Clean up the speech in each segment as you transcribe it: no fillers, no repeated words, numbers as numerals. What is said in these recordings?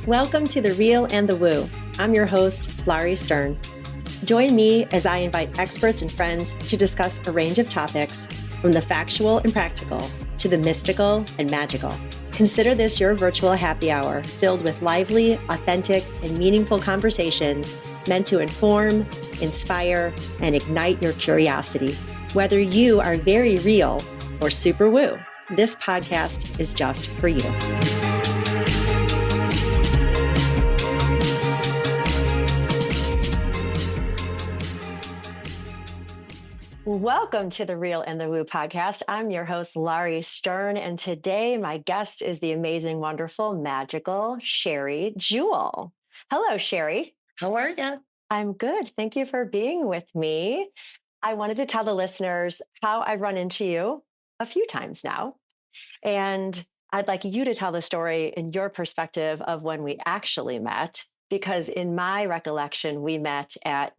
Welcome to The Real and the Woo. I'm your host, Laurie Stern. Join me as I invite experts and friends to discuss a range of topics, from the factual and practical to the mystical and magical. Consider this your virtual happy hour filled with lively, authentic, and meaningful conversations meant to inform, inspire, and ignite your curiosity. Whether you are very real or super woo, this podcast is just for you. Welcome to the Real and the Woo podcast. I'm your host, Laurie Stern, and today my guest is the amazing, wonderful, magical Sheri Jewell. Hello, Sheri. How are you? I'm good. Thank you for being with me. I wanted to tell the listeners how I've run into you a few times now, and I'd like you to tell the story in your perspective of when we actually met, because in my recollection, we met at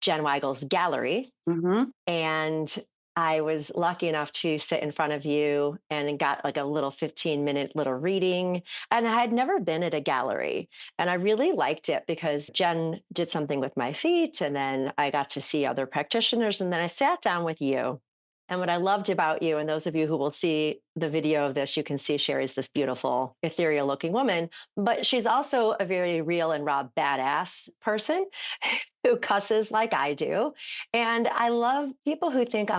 Jen Weigel's gallery. Mm-hmm. And I was lucky enough to sit in front of you and got like a little 15-minute little reading. And I had never been at a gallery. And I really liked it because Jen did something with my feet. And then I got to see other practitioners. And then I sat down with you. And what I loved about you, and those of you who will see the video of this, you can see Sheri's this beautiful, ethereal looking woman, but she's also a very real and raw badass person who cusses like I do. And I love people who think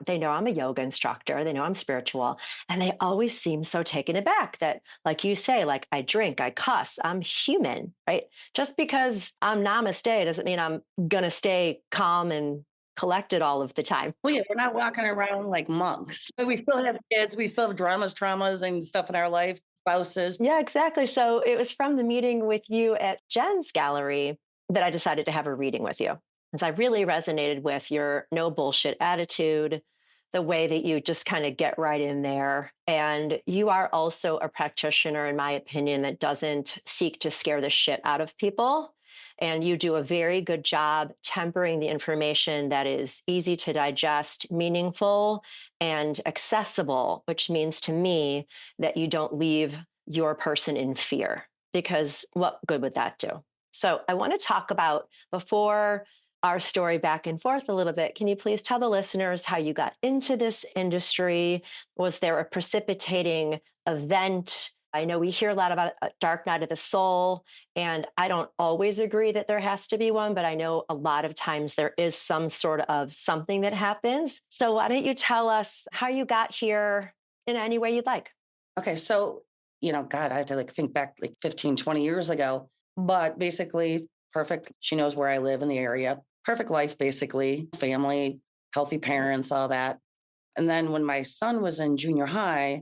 they know I'm a yoga instructor, they know I'm spiritual, and they always seem so taken aback that, like you say, like I drink, I cuss, I'm human, right? Just because I'm namaste doesn't mean I'm going to stay calm and collected all of the time. Well, yeah, we're not walking around like monks. But we still have kids. We still have dramas, traumas, and stuff in our life, spouses. Yeah, exactly. So it was from the meeting with you at Jen's gallery that I decided to have a reading with you, because I really resonated with your no bullshit attitude, the way that you just kind of get right in there. And you are also a practitioner, in my opinion, that doesn't seek to scare the shit out of people. And you do a very good job tempering the information that is easy to digest, meaningful, and accessible, which means to me that you don't leave your person in fear, because what good would that do? So I want to talk about, before our story back and forth a little bit, can you please tell the listeners how you got into this industry? Was there a precipitating event? I know we hear a lot about a dark night of the soul, and I don't always agree that there has to be one, but I know a lot of times there is some sort of something that happens. So why don't you tell us how you got here in any way you'd like? Okay, so, God, I have to think back like 15, 20 years ago. But basically, perfect. She knows where I live in the area. Perfect life, basically. Family, healthy parents, all that. And then when my son was in junior high,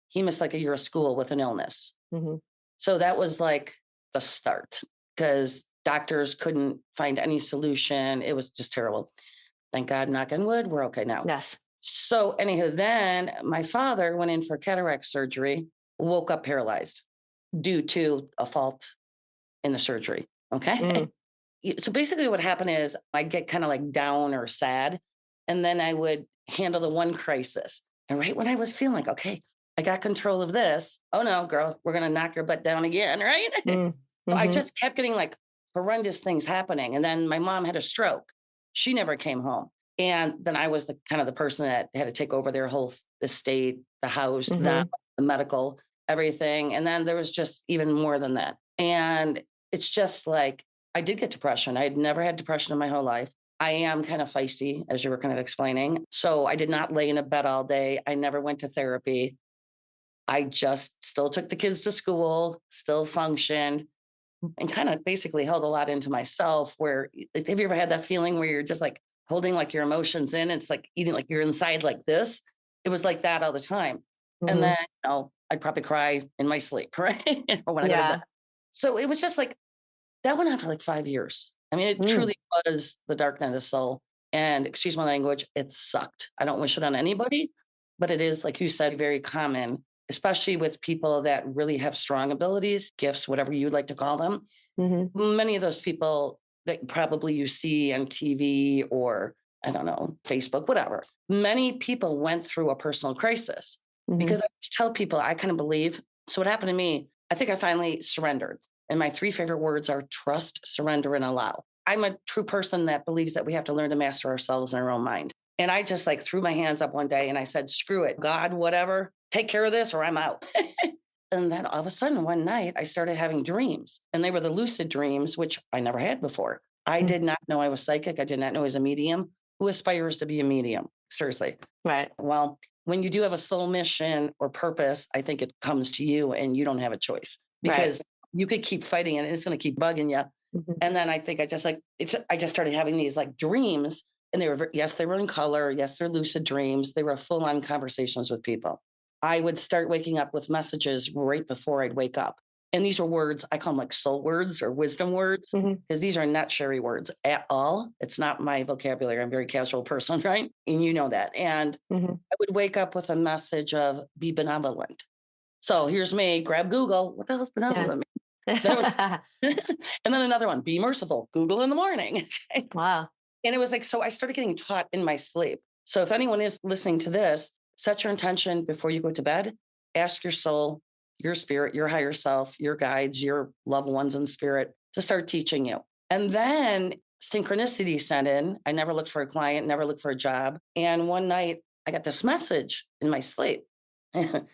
he missed like a year of school with an illness. Mm-hmm. So that was like the start, because doctors couldn't find any solution. It was just terrible. Thank God, knock on wood, we're okay now. Yes. So anywho, then my father went in for cataract surgery, woke up paralyzed due to a fault in the surgery. Okay. Mm. So basically what happened is I'd get kind of like down or sad, and then I would handle the one crisis. And right when I was feeling like, okay, I got control of this. Oh no, girl, we're going to knock your butt down again. Right. Mm-hmm. So I just kept getting like horrendous things happening. And then my mom had a stroke. She never came home. And then I was the kind of the person that had to take over their whole estate, the house, Mm-hmm. the medical, everything. And then there was just even more than that. And it's just like, I did get depression. I had never had depression in my whole life. I am kind of feisty, as you were kind of explaining. So I did not lay in a bed all day. I never went to therapy. I just still took the kids to school, still functioned, and kind of basically held a lot into myself. Where, have you ever had that feeling where you're just like holding like your emotions in? It's like eating, like you're inside like this. It was like that all the time. Mm-hmm. And then, I'd probably cry in my sleep, right? When I go to bed. So it was just like, that went on for like 5 years. I mean, it truly was the dark night of the soul. And excuse my language, it sucked. I don't wish it on anybody, but it is, like you said, very common, especially with people that really have strong abilities, gifts, whatever you'd like to call them. Mm-hmm. Many of those people that probably you see on TV or, I don't know, Facebook, whatever. Many people went through a personal crisis, because I just tell people, I kind of believe. So what happened to me, I think I finally surrendered. And my 3 favorite words are trust, surrender, and allow. I'm a true person that believes that we have to learn to master ourselves in our own mind. And I just like threw my hands up one day and I said, screw it, God, whatever, take care of this or I'm out. And then all of a sudden, one night, I started having dreams, and they were the lucid dreams, which I never had before. I did not know I was psychic. I did not know I was a medium. Who aspires to be a medium? Seriously. Right. Well, when you do have a soul mission or purpose, I think it comes to you and you don't have a choice because you could keep fighting it and it's going to keep bugging you. Mhm. And then I think I just started having these like dreams, and they were, yes, they were in color. Yes, they're lucid dreams. They were full on conversations with people. I would start waking up with messages right before I'd wake up. And these are words, I call them like soul words or wisdom words, because these are not Sheri words at all. It's not my vocabulary. I'm a very casual person, right? And you know that. And I would wake up with a message of be benevolent. So here's me, grab Google. What the hell's benevolent? Yeah. And then another one, be merciful. Google in the morning. Okay? Wow. And it was like, so I started getting taught in my sleep. So if anyone is listening to this, set your intention before you go to bed. Ask your soul, your spirit, your higher self, your guides, your loved ones in spirit to start teaching you. And then synchronicity set in. I never looked for a client, never looked for a job. And one night I got this message in my sleep. And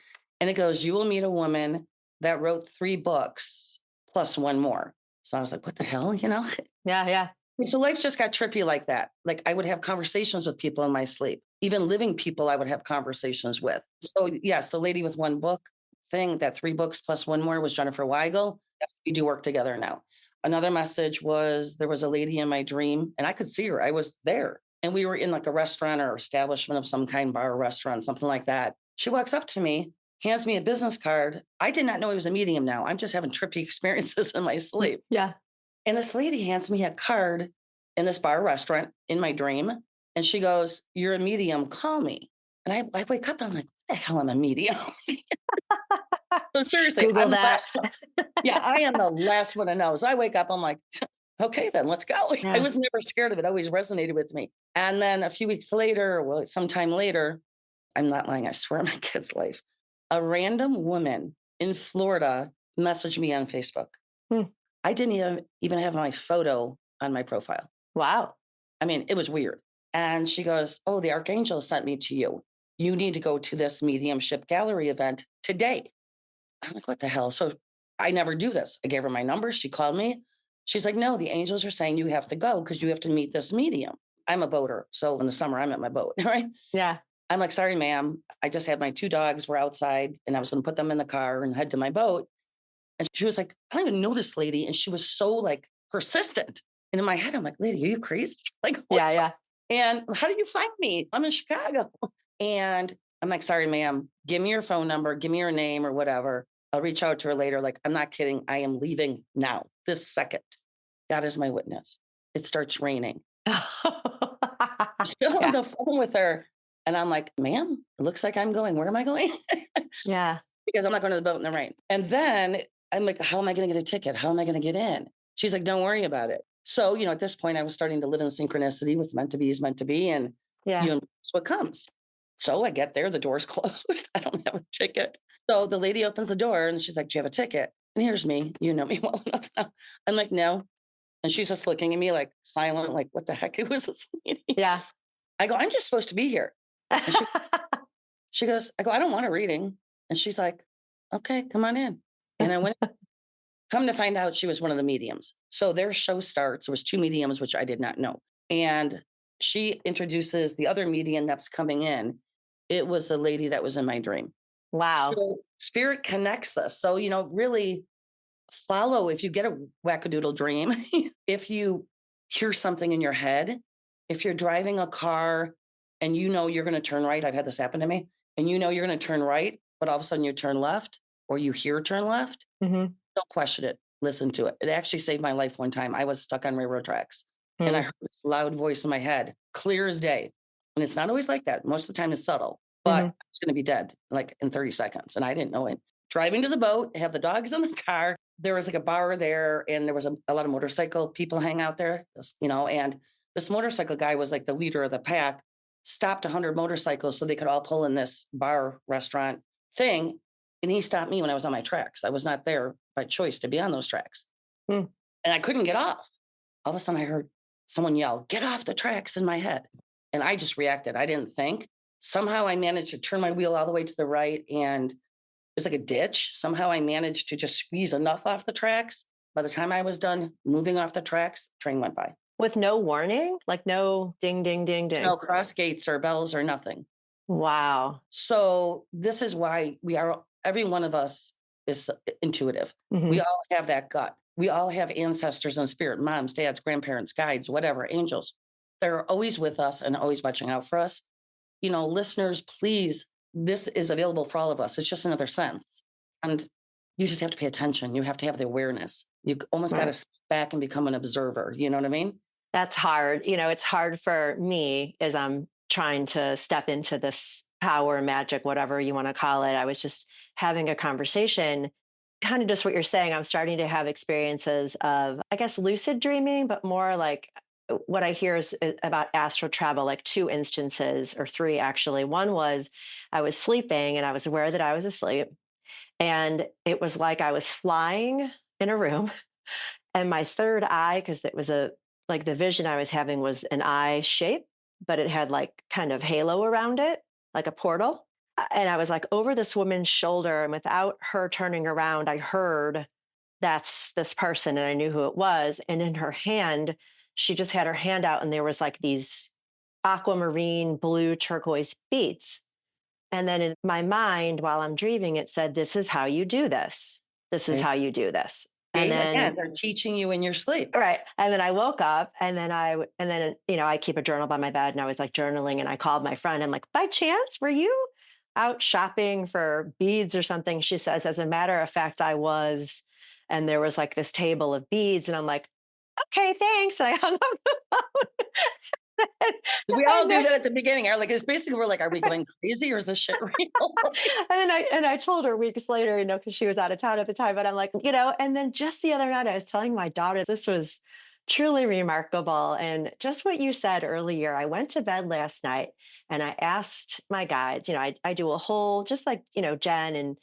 it goes, you will meet a woman that wrote 3 books plus 1 more. So I was like, what the hell, you know? Yeah. Yeah. And so life just got trippy like that. Like I would have conversations with people in my sleep, even living people I would have conversations with. So yes, the lady with 1 book thing, that 3 books plus 1 more was Jenniffer Weigel. Yes, we do work together now. Another message was there was a lady in my dream and I could see her. I was there and we were in like a restaurant or establishment of some kind, bar or restaurant, something like that. She walks up to me, hands me a business card. I did not know I was a medium now. I'm just having trippy experiences in my sleep. Yeah. And this lady hands me a card in this bar restaurant in my dream. And she goes, you're a medium, call me. And I wake up and I'm like, what the hell am a medium? So seriously, Google I'm the that. last one. Yeah, I am the last one to know. So I wake up, I'm like, okay, then let's go. I Yeah. was never scared of it. It always resonated with me. And then a few weeks later, well, sometime later, I'm not lying, I swear on my kid's life, a random woman in Florida messaged me on Facebook. Hmm. I didn't even have my photo on my profile. Wow. I mean, it was weird. And she goes, oh, the archangel sent me to you. You need to go to this mediumship gallery event today. I'm like, what the hell? So I never do this. I gave her my number. She called me. She's like, no, the angels are saying you have to go because you have to meet this medium. I'm a boater. So in the summer, I'm at my boat, right? Yeah. I'm like, sorry, ma'am. I just had my 2 dogs were outside and I was going to put them in the car and head to my boat. And she was like, I don't even know this lady. And she was so like persistent. And in my head, I'm like, lady, are you crazy? Like, what? Yeah. Yeah. And how did you find me? I'm in Chicago. And I'm like, sorry, ma'am, give me your phone number, give me your name or whatever. I'll reach out to her later. Like, I'm not kidding. I am leaving now, this second. God is my witness. It starts raining. I'm still on the phone with her. And I'm like, ma'am, it looks like I'm going. Where am I going? Yeah. Because I'm not going to the boat in the rain. And then I'm like, how am I going to get a ticket? How am I going to get in? She's like, don't worry about it. So, you know, at this point, I was starting to live in synchronicity. What's meant to be is meant to be. And Yeah. you know, it's what comes. So I get there, the door's closed. I don't have a ticket. So the lady opens the door and she's like, do you have a ticket? And here's me. You know me well enough now. I'm like, no. And she's just looking at me like silent, like, what the heck? Who was this lady? Yeah. I go, I'm just supposed to be here. And she goes, I go, I don't want a reading. And she's like, okay, come on in. And I went, come to find out she was one of the mediums. So their show starts. There was 2 mediums, which I did not know. And she introduces the other medium that's coming in. It was the lady that was in my dream. Wow. So spirit connects us. So, you know, really follow, if you get a wackadoodle dream, if you hear something in your head, if you're driving a car and you know you're going to turn right, I've had this happen to me, and you know you're going to turn right, but all of a sudden you turn left or you hear turn left, don't question it. Listen to it. It actually saved my life one time. I was stuck on railroad tracks and I heard this loud voice in my head, clear as day. And it's not always like that. Most of the time it's subtle, but I was going to be dead like in 30 seconds. And I didn't know it. Driving to the boat, have the dogs in the car. There was like a bar there and there was a lot of motorcycle people hang out there, you know, and this motorcycle guy was like the leader of the pack, stopped 100 motorcycles so they could all pull in this bar restaurant thing. And he stopped me when I was on my tracks. I was not there by choice to be on those tracks. Mm. and I couldn't get off. All of a sudden I heard someone yell, "Get off the tracks," in my head. And I just reacted. I didn't think. Somehow I managed to turn my wheel all the way to the right, and it was like a ditch. Somehow I managed to just squeeze enough off the tracks. By the time I was done moving off the tracks, train went by. With no warning? Like no ding, ding, ding, There's no ding. cross gates or bells or nothing. Wow. So this is why every one of us is intuitive. We Mhm. all have that gut. We all have ancestors and spirit, moms, dads, grandparents, guides, whatever, angels. They're always with us and always watching out for us. Listeners, please, this is available for all of us. It's just another sense. And you just have to pay attention. You have to have the awareness. You almost got to Right. step back and become an observer. You know what I mean? That's hard. It's hard for me as I'm trying to step into this power, magic, whatever you want to call it. I was just having a conversation, kind of just what you're saying. I'm starting to have experiences of, I guess, lucid dreaming, but more like what I hear is about astral travel, like two instances or three actually. One was I was sleeping and I was aware that I was asleep. And it was like I was flying in a room and my third eye, because it was like the vision I was having was an eye shape, but it had like kind of halo around it, like a portal. And I was like over this woman's shoulder, and without her turning around, I heard that's this person, and I knew who it was. And in her hand, she just had her hand out, and there was like these aquamarine blue turquoise beads. And then in my mind, while I'm dreaming, it said, "This is how you do this. This is Right. how you do this." And See, again, then they're teaching you in your sleep. right. And then I woke up and then, I keep a journal by my bed and I was like journaling and I called my friend. I'm like, by chance, were you out shopping for beads or something? She says, as a matter of fact, I was. And there was like this table of beads. And I'm like, okay, thanks. And I hung up the phone. We all and do then, that at the beginning. Like, it's basically, we're like, are we going crazy or is this shit real? and I told her weeks later, because she was out of town at the time, but I'm like, and then just the other night I was telling my daughter this was truly remarkable. And just what you said earlier, I went to bed last night and I asked my guides, I do a whole, just like, Jen and,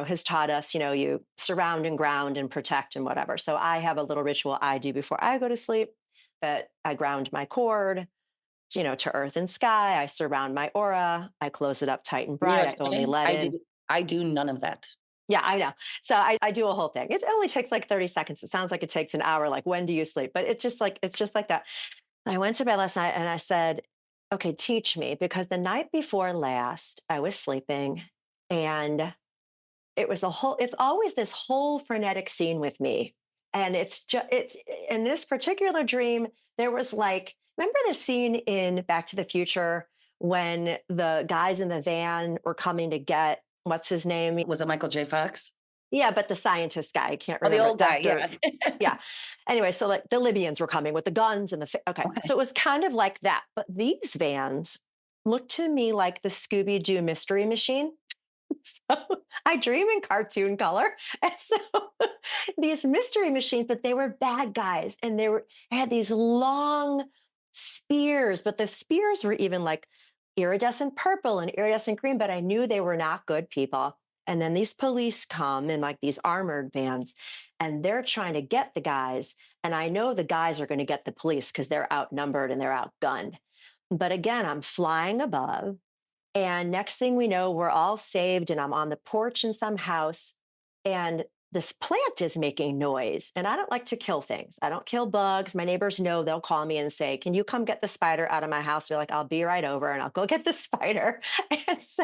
has taught us, you surround and ground and protect and whatever. So I have a little ritual I do before I go to sleep that I ground my cord, to earth and sky. I surround my aura. I close it up tight and You know, bright. it's I only funny. let in. I do none of that. Yeah, I know. So I do a whole thing. It only takes like 30 seconds. It sounds like it takes an hour. Like, when do you sleep? But it's just like that. I went to bed last night and I said, okay, teach me. Because the night before last, I was sleeping and it's always this whole frenetic scene with me. And it's in this particular dream, there was like, remember the scene in Back to the Future when the guys in the van were coming to get, what's his name? Was it Michael J. Fox? Yeah, but the scientist guy, I can't Oh, the remember. old guy. Dr. Yeah. Yeah. Anyway, so like the Libyans were coming with the guns and okay. So Okay. it was kind of like that. But these vans looked to me like the Scooby Doo mystery machine. So I dream in cartoon color. And so these mystery machines, but they were bad guys. And had these long spears, but the spears were even like iridescent purple and iridescent green, but I knew they were not good people. And then these police come in like these armored vans and they're trying to get the guys. And I know the guys are going to get the police because they're outnumbered and they're outgunned. But again, I'm flying above. And next thing we know, we're all saved, and I'm on the porch in some house, and this plant is making noise. And I don't like to kill things. I don't kill bugs. My neighbors know, they'll call me and say, "Can you come get the spider out of my house?" They're like, "I'll be right over," and I'll go get the spider. And so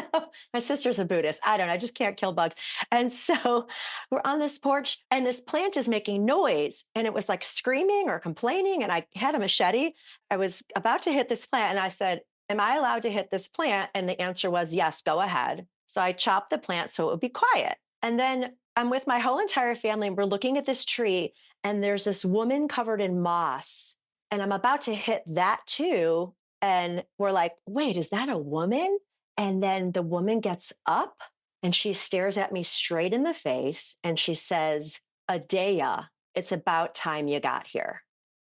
my sister's a Buddhist. I don't know. I just can't kill bugs. And so we're on this porch, and this plant is making noise. And it was like screaming or complaining. And I had a machete. I was about to hit this plant, and I said, "Am I allowed to hit this plant?" And the answer was, "Yes, go ahead." So I chopped the plant so it would be quiet. And then I'm with my whole entire family and we're looking at this tree and there's this woman covered in moss. And I'm about to hit that too. And we're like, wait, is that a woman? And then the woman gets up and she stares at me straight in the face and she says, "Adea, it's about time you got here."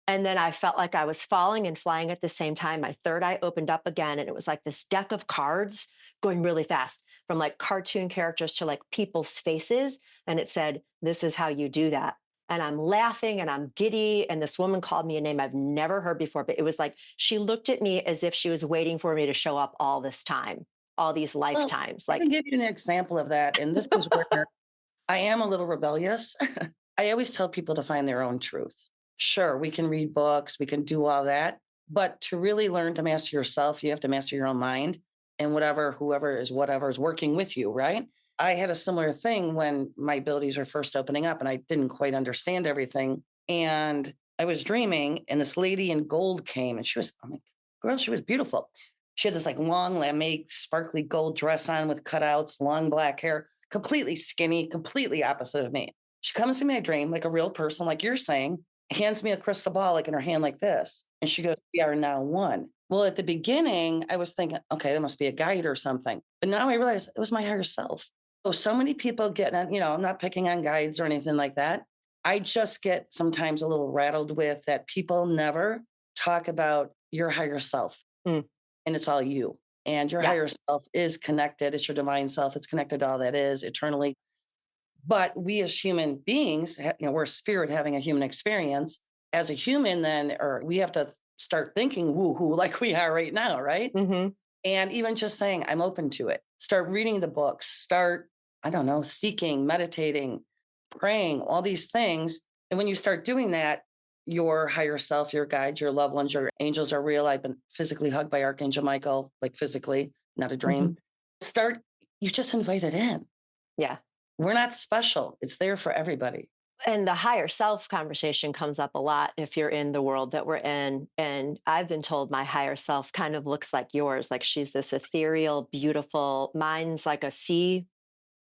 And then I felt like I was falling and flying at the same time. My third eye opened up again, and it was like this deck of cards going really fast from like cartoon characters to like people's faces. And it said, "This is how you do that." and I'm laughing and I'm giddy. And this woman called me a name I've never heard before, but it was like she looked at me as if she was waiting for me to show up all this time, all these Well, lifetimes. I can Like, give you an example of that. And this is where I am a little rebellious. I always tell people to find their own truth. Sure, we can read books, we can do all that. But to really learn to master yourself, you have to master your own mind and whatever is working with you, right? I had a similar thing when my abilities were first opening up and I didn't quite understand everything. And I was dreaming, and this lady in gold came, and she was, I'm like, girl, she was beautiful. She had this like long lame, sparkly gold dress on with cutouts, long black hair, completely skinny, completely opposite of me. She comes to my dream like a real person, like you're saying, hands me a crystal ball, like in her hand, like this. And she goes, "We are now one." Well, at the beginning, I was thinking, okay, that must be a guide or something. But now I realize it was my higher self. So many people get on, I'm not picking on guides or anything like that. I just get sometimes a little rattled with that people never talk about your higher self, mm, and it's all you. And your yeah. higher self is connected. It's your divine self. It's connected to all that is eternally. But we as human beings, we're a spirit having a human experience. As a human, then, or we have to start thinking woo-hoo like we are right now, right? Hmm. And even just saying, I'm open to it. Start reading the books, start, I don't know, seeking, meditating, praying, all these things. And when you start doing that, your higher self, your guides, your loved ones, your angels are real. I've been physically hugged by Archangel Michael, like physically, not a Hmm. dream. Start, you just invite it in. Yeah. We're not special. It's there for everybody. And the higher self conversation comes up a lot if you're in the world that we're in. And I've been told my higher self kind of looks like yours. Like she's this ethereal, beautiful, mine's like a sea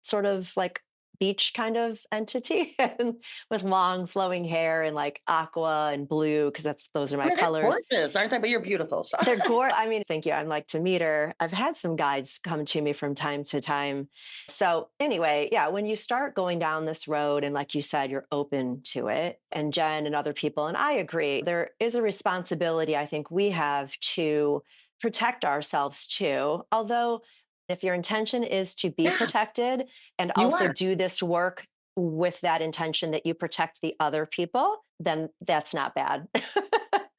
sort of like beach kind of entity and with long flowing hair and like aqua and blue because that's those are I my mean, they're colors. gorgeous, aren't they? But you're beautiful. So They're gorgeous. I mean, thank you. I'm like to meet her. I've had some guides come to me from time to time. So, anyway, yeah, when you start going down this road, and like you said, you're open to it, and Jen and other people, and I agree, there is a responsibility I think we have to protect ourselves too. Although, if your intention is to be yeah, protected and you also are. do this work with that intention that you protect the other people, then that's not bad.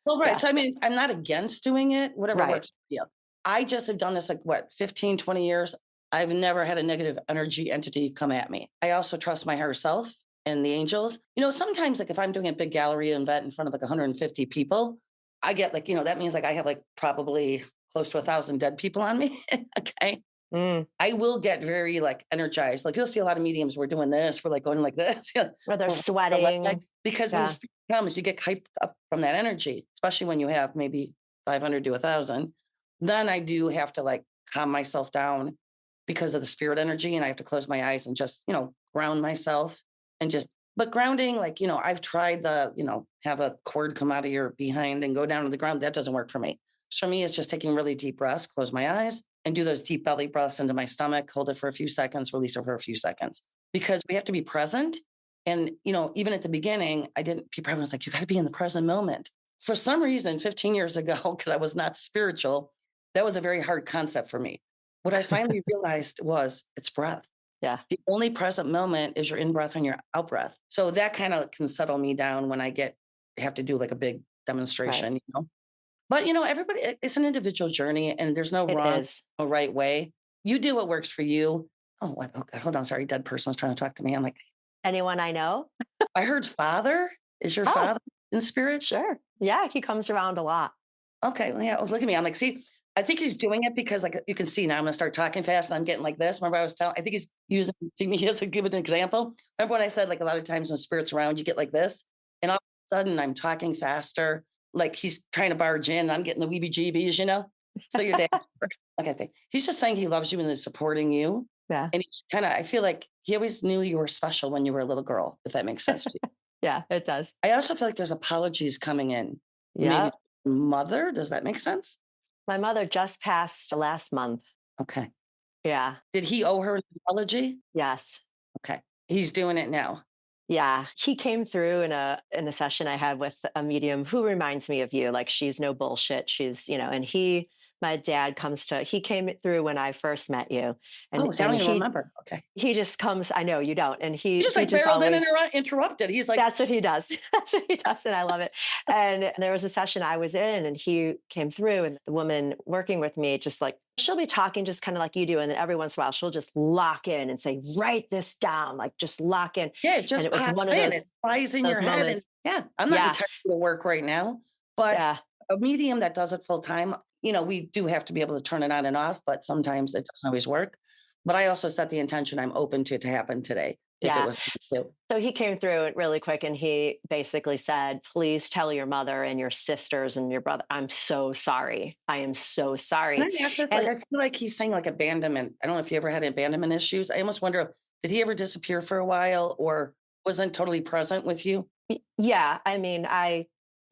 Well, right. Yeah, So, I mean, I'm not against doing it, whatever right. works for you. I just have done this like what, 15, 20 years. I've never had a negative energy entity come at me. I also trust my higher self and the angels. Sometimes like if I'm doing a big gallery event in front of like 150 people, I get like, that means like I have like probably close to 1,000 dead people on me. Okay. Mm. I will get very like energized. Like you'll see a lot of mediums. We're doing this. We're like going like this. Yeah. Or they're We're our sweating. legs. Because when the Yeah. spirit comes, you get hyped up from that energy, especially when you have maybe 500 to 1,000. Then I do have to like calm myself down because of the spirit energy. And I have to close my eyes and just, ground myself and but grounding, like, I've tried have a cord come out of your behind and go down to the ground. That doesn't work for me. For me, it's just taking really deep breaths, close my eyes, and do those deep belly breaths into my stomach, hold it for a few seconds, release it for a few seconds, because we have to be present. And, even at the beginning, people everyone's like, you got to be in the present moment. For some reason, 15 years ago, because I was not spiritual, that was a very hard concept for me. What I finally realized was it's breath. Yeah. The only present moment is your in breath and your out breath. So that kind of can settle me down when I have to do like a big Right. demonstration. But everybody, it's an individual journey, and there's no It wrong, is. no right way. You do what works for you. Oh, what? Oh, God, hold on. Sorry, dead person was trying to talk to me. I'm like, Anyone I know? I heard father. Is your Oh, father in spirit? sure. Yeah, he comes around a lot. Okay, well, yeah. Look at me. I'm like, see, I think he's doing it because, like, you can see now I'm going to start talking fast, and I'm getting like this. Remember, I was telling. I think he's using see me as a give it an example. Remember when I said like a lot of times when spirits around, you get like this, and all of a sudden I'm talking faster, like he's trying to barge in. And I'm getting the weebie-jeebies. So your dad's like I think he's just saying he loves you and is supporting you, Yeah. and he's kind of. I feel like he always knew you were special when you were a little girl. If that makes sense to you. Yeah, it does. I also feel like there's apologies coming in. Maybe Yep. mother. Does that make sense? My mother just passed last month. Okay. Yeah. Did he owe her an apology? Yes. Okay. He's doing it now. Yeah. He came through in a session I had with a medium who reminds me of you. Like she's no bullshit. She's, and he my dad he came through when I first met you. Oh, And, see, I don't and even remember. Okay. he just comes, I know you don't. And He just he like just barreled in and always, interrupted. He's like, that's what he does. That's what he does. And I love it. And there was a session I was in, and he came through, and the woman working with me, just like, she'll be talking just kind of like you do. And then every once in a while, she'll just lock in and say, write this down, like just lock in. yeah, it And just it was pops one of in. It flies in your those head. And moments. yeah, I'm not Yeah. entirely to work right now, but Yeah. a medium that does it full time, we do have to be able to turn it on and off, but sometimes it doesn't always work. But I also set the intention I'm open to it to happen today if it Yeah. was to. So he came through it really quick, and he basically said, please tell your mother and your sisters and your brother, I'm so sorry. I am so Can sorry. I ask this? Like, And I feel like he's saying like abandonment. I don't know if you ever had abandonment issues. I almost wonder, did he ever disappear for a while or wasn't totally present with you? yeah, I mean,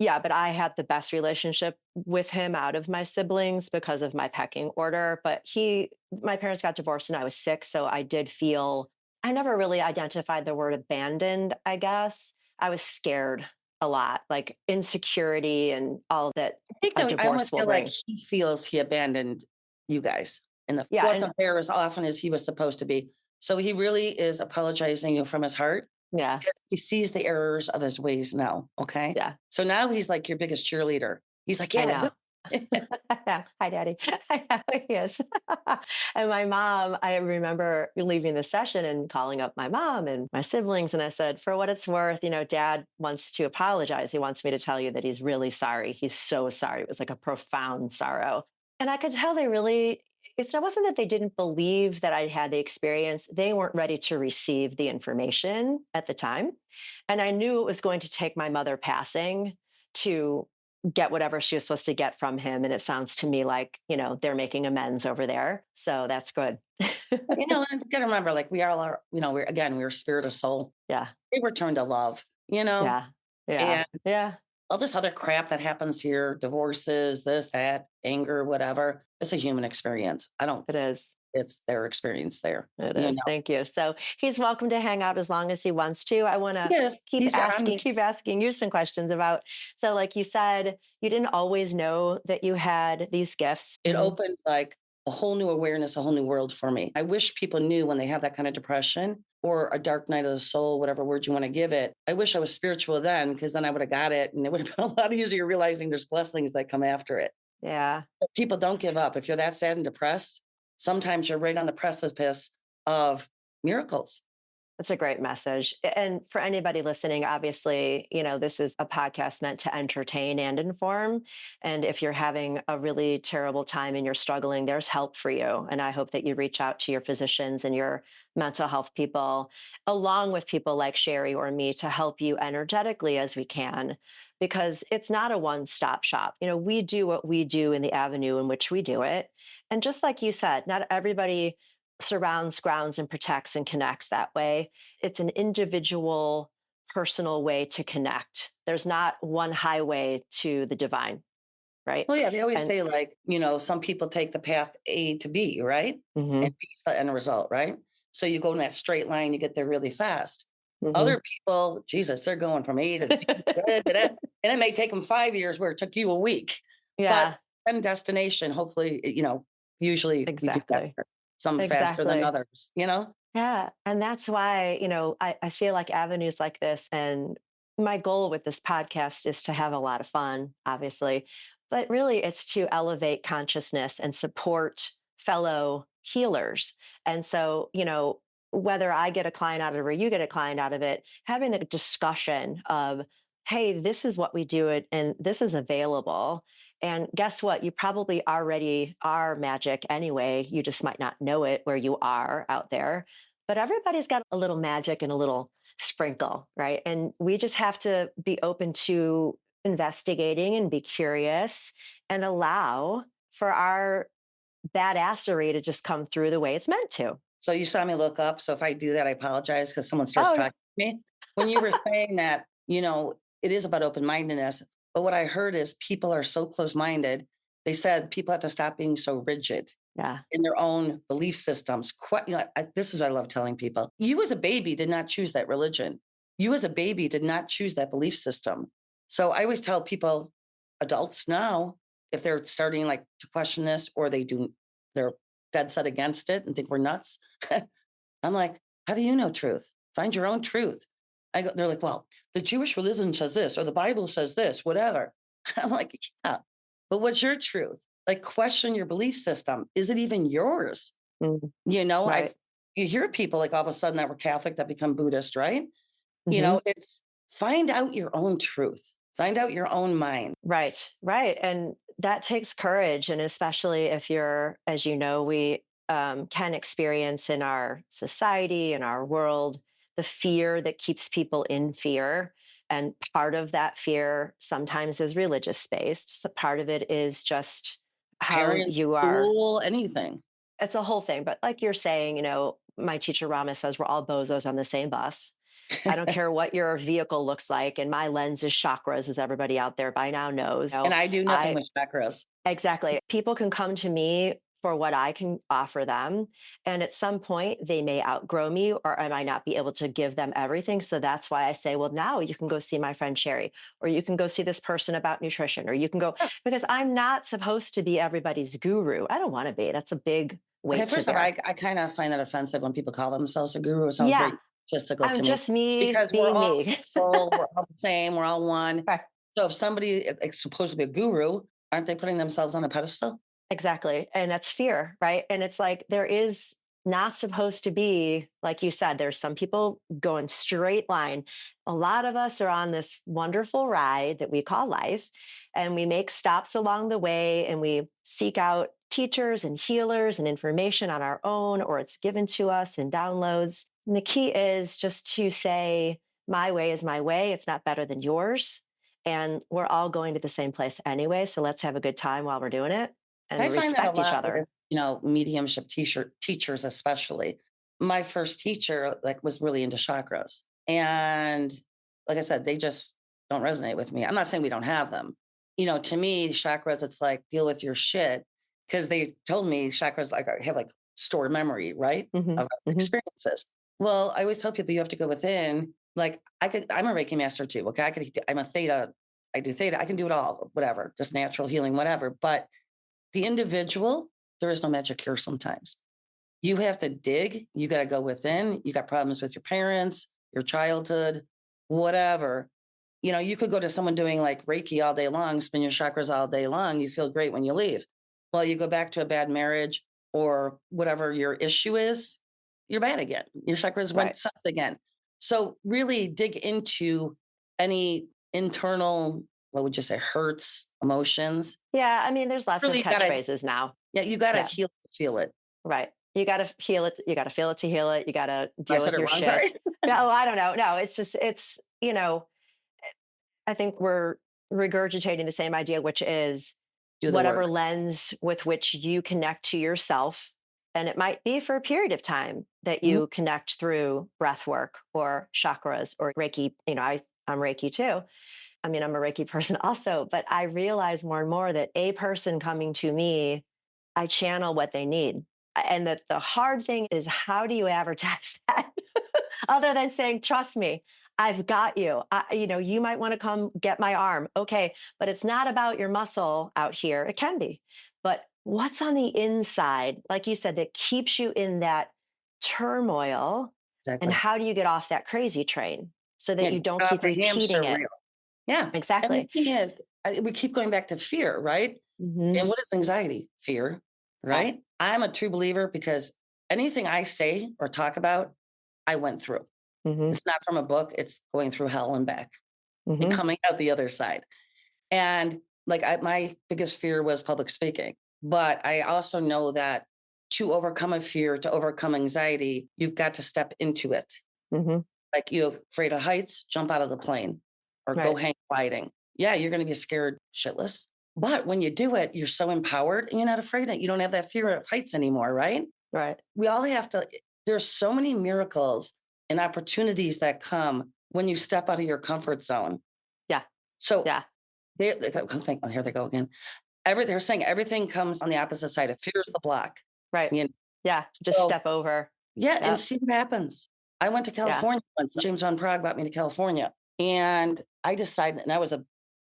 yeah, but I had the best relationship with him out of my siblings because of my pecking order. But my parents got divorced when I was 6. So I never really identified the word abandoned, I guess. I was scared a lot, like insecurity and all that I think a that I divorce almost will feel like bring. he feels he abandoned you guys and the Yeah. And wasn't there as often as he was supposed to be. So he really is apologizing you from his heart. yeah, Because he sees the errors of his ways now. Okay. yeah, So now he's like your biggest cheerleader. He's like, I yeah, know. go. Hi, Daddy. I know he is. And my mom, I remember leaving the session and calling up my mom and my siblings. And I said, for what it's worth, Dad wants to apologize. He wants me to tell you that he's really sorry. He's so sorry. It was like a profound sorrow. And I could tell it wasn't that they didn't believe that I had the experience. They weren't ready to receive the information at the time. And I knew it was going to take my mother passing to get whatever she was supposed to get from him. And it sounds to me like, they're making amends over there. So that's good. And you gotta remember, like we all are, we're spirit of soul. Yeah. We return to love, Yeah. Yeah. and Yeah. all this other crap that happens here, divorces, this, that, anger, whatever. It's a human experience. I don't, It is. it's their experience there, It you is. know. Thank you. So he's welcome to hang out as long as he wants to. I want to Yes, he's on. keep asking you some questions about. So, like you said, you didn't always know that you had these gifts. It opened like a whole new awareness, a whole new world for me. I wish people knew when they have that kind of depression or a dark night of the soul, whatever word you want to give it. I wish I was spiritual then, because then I would have got it and it would have been a lot easier realizing there's blessings that come after it. Yeah. But people don't give up. If you're that sad and depressed, sometimes you're right on the precipice of miracles. That's a great message. And for anybody listening, obviously, this is a podcast meant to entertain and inform. And if you're having a really terrible time and you're struggling, there's help for you. And I hope that you reach out to your physicians and your mental health people, along with people like Sheri or me, to help you energetically as we can, because it's not a one-stop shop. We do what we do in the avenue in which we do it. And just like you said, not everybody surrounds, grounds, and protects and connects that way. It's an individual, personal way to connect. There's not one highway to the divine, right? Well, yeah, they always And say like, some people take the path A to B, right? And mhm, B is the end result, right? So you go in that straight line, you get there really fast. mhm. Other people, Jesus, they're going from A to B, da, da, da, and it may take them 5 years where it took you a week. But Yeah, end destination, hopefully, usually we do get exactly. there. Some faster than Exactly. others. Yeah. And that's why, I feel like avenues like this, and my goal with this podcast is to have a lot of fun, obviously, but really it's to elevate consciousness and support fellow healers. And so, whether I get a client out of it or you get a client out of it, having the discussion of, hey, this is what we do it and this is available. And guess what? You probably already are magic anyway. You just might not know it where you are out there, but everybody's got a little magic and a little sprinkle, right? And we just have to be open to investigating and be curious and allow for our badassery to just come through the way it's meant to. So you saw me look up. So if I do that, I apologize because someone starts Oh, talking to me. When you were saying that, it is about open mindedness. But what I heard is people are so close minded. They said people have to stop being so rigid yeah. in their own belief systems. This is what I love telling people. You as a baby did not choose that religion. You as a baby did not choose that belief system. So I always tell people, adults now, if they're starting like to question this or they're dead set against it and think we're nuts. I'm like, how do you know truth? Find your own truth. They're like, well, the Jewish religion says this, or the Bible says this, whatever. I'm like, yeah, but what's your truth? Like, question your belief system. Is it even yours? Mm, You know, right. you hear people like all of a sudden that were Catholic that become Buddhist, right? You Hmm. know, it's find out your own truth, find out your own mind. Right. Right. And that takes courage. And especially if you're, as you know, we can experience in our society, in our world, the fear that keeps people in fear. And part of that fear sometimes is religious based. So part of it is just how Parent, you are. school, anything. It's a whole thing. But like you're saying, my teacher Rama says we're all bozos on the same bus. I don't care what your vehicle looks like. And my lens is chakras, as everybody out there by now knows. And I do nothing I with chakras. exactly. People can come to me for what I can offer them. And at some point, they may outgrow me or I might not be able to give them everything. So that's why I say, well, now you can go see my friend Sheri, or you can go see this person about nutrition, or you can go, because I'm not supposed to be everybody's guru. I don't want to be. That's a big Okay, weight to first off, bear. I kind of find that offensive when people call themselves a guru. It sounds Yeah, very egotistical I'm to me just me because we're being all me. equal, we're all the same, we're all one. Right. So if somebody is supposed to be a guru, aren't they putting themselves on a pedestal? Exactly. And that's fear, right? And it's like there is not supposed to be, like you said, there's some people going straight line. A lot of us are on this wonderful ride that we call life, and we make stops along the way and we seek out teachers and healers and information on our own, or it's given to us in downloads. And the key is just to say, my way is my way. It's not better than yours. And we're all going to the same place anyway. So let's have a good time while we're doing it I and find that a respect each lot other. with, mediumship teachers, especially. My first teacher like was really into chakras. And like I said, they just don't resonate with me. I'm not saying we don't have them. To me, chakras, it's like deal with your shit. Cause they told me chakras like have like stored memory, right? Mhm, Of our mhm. experiences. Well, I always tell people you have to go within. Like I'm a Reiki master too. Okay. I'm a theta. I do theta. I can do it all, whatever, just natural healing, whatever. But the individual, there is no magic cure sometimes. You have to dig, you got to go within. You got problems with your parents, your childhood, whatever. You could go to someone doing like Reiki all day long, spin your chakras all day long. You feel great when you leave. Well, you go back to a bad marriage or whatever your issue is, you're bad again. Your chakras Right. went south again. So, really dig into any internal, what would you say, hurts, emotions. Yeah, I mean, there's lots of Really got to catchphrases now. yeah, you gotta Yeah, heal to feel it. right. You gotta heal it, you gotta feel it to heal it, you gotta I deal said with it your wrong, sorry. shit. No, I don't know. No, it's just I think we're regurgitating the same idea, which is Do the whatever work. lens with which you connect to yourself. And it might be for a period of time that Mhm. you connect through breath work or chakras or Reiki. I'm Reiki too. I mean, I'm a Reiki person also, but I realize more and more that a person coming to me, I channel what they need. And that the hard thing is, how do you advertise that? Other than saying, trust me, I've got you. You might want to come get my arm. Okay. But it's not about your muscle out here. It can be. But what's on the inside, like you said, that keeps you in that turmoil? And Exactly. how do you get off that crazy train so that Yeah, you get don't off keep the repeating hamster it? wheel. Yeah, and the Exactly. thing is, we keep going back to fear, right? Hmm. And what is anxiety? Fear, Right. right? I'm a true believer because anything I say or talk about, I went through. Hmm. It's not from a book, it's going through hell and back and Hmm. coming out the other side. And like my biggest fear was public speaking. But I also know that to overcome a fear, to overcome anxiety, you've got to step into it. Hmm. Like you're afraid of heights, jump out of the plane or go Right. hang gliding. Yeah, you're going to be scared shitless. But when you do it, you're so empowered and you're not afraid of it. You don't have that fear of heights anymore, right? Right. We all have to, there's so many miracles and opportunities that come when you step out of your comfort zone. Yeah. So Yeah. here they go again. They're saying everything comes on the opposite side. If fear is the block. Right. You know? Yeah. Just So step over. yeah, and Yep. see what happens. I went to Yeah. California once. James Van Prague brought me to California. And I decided, and I was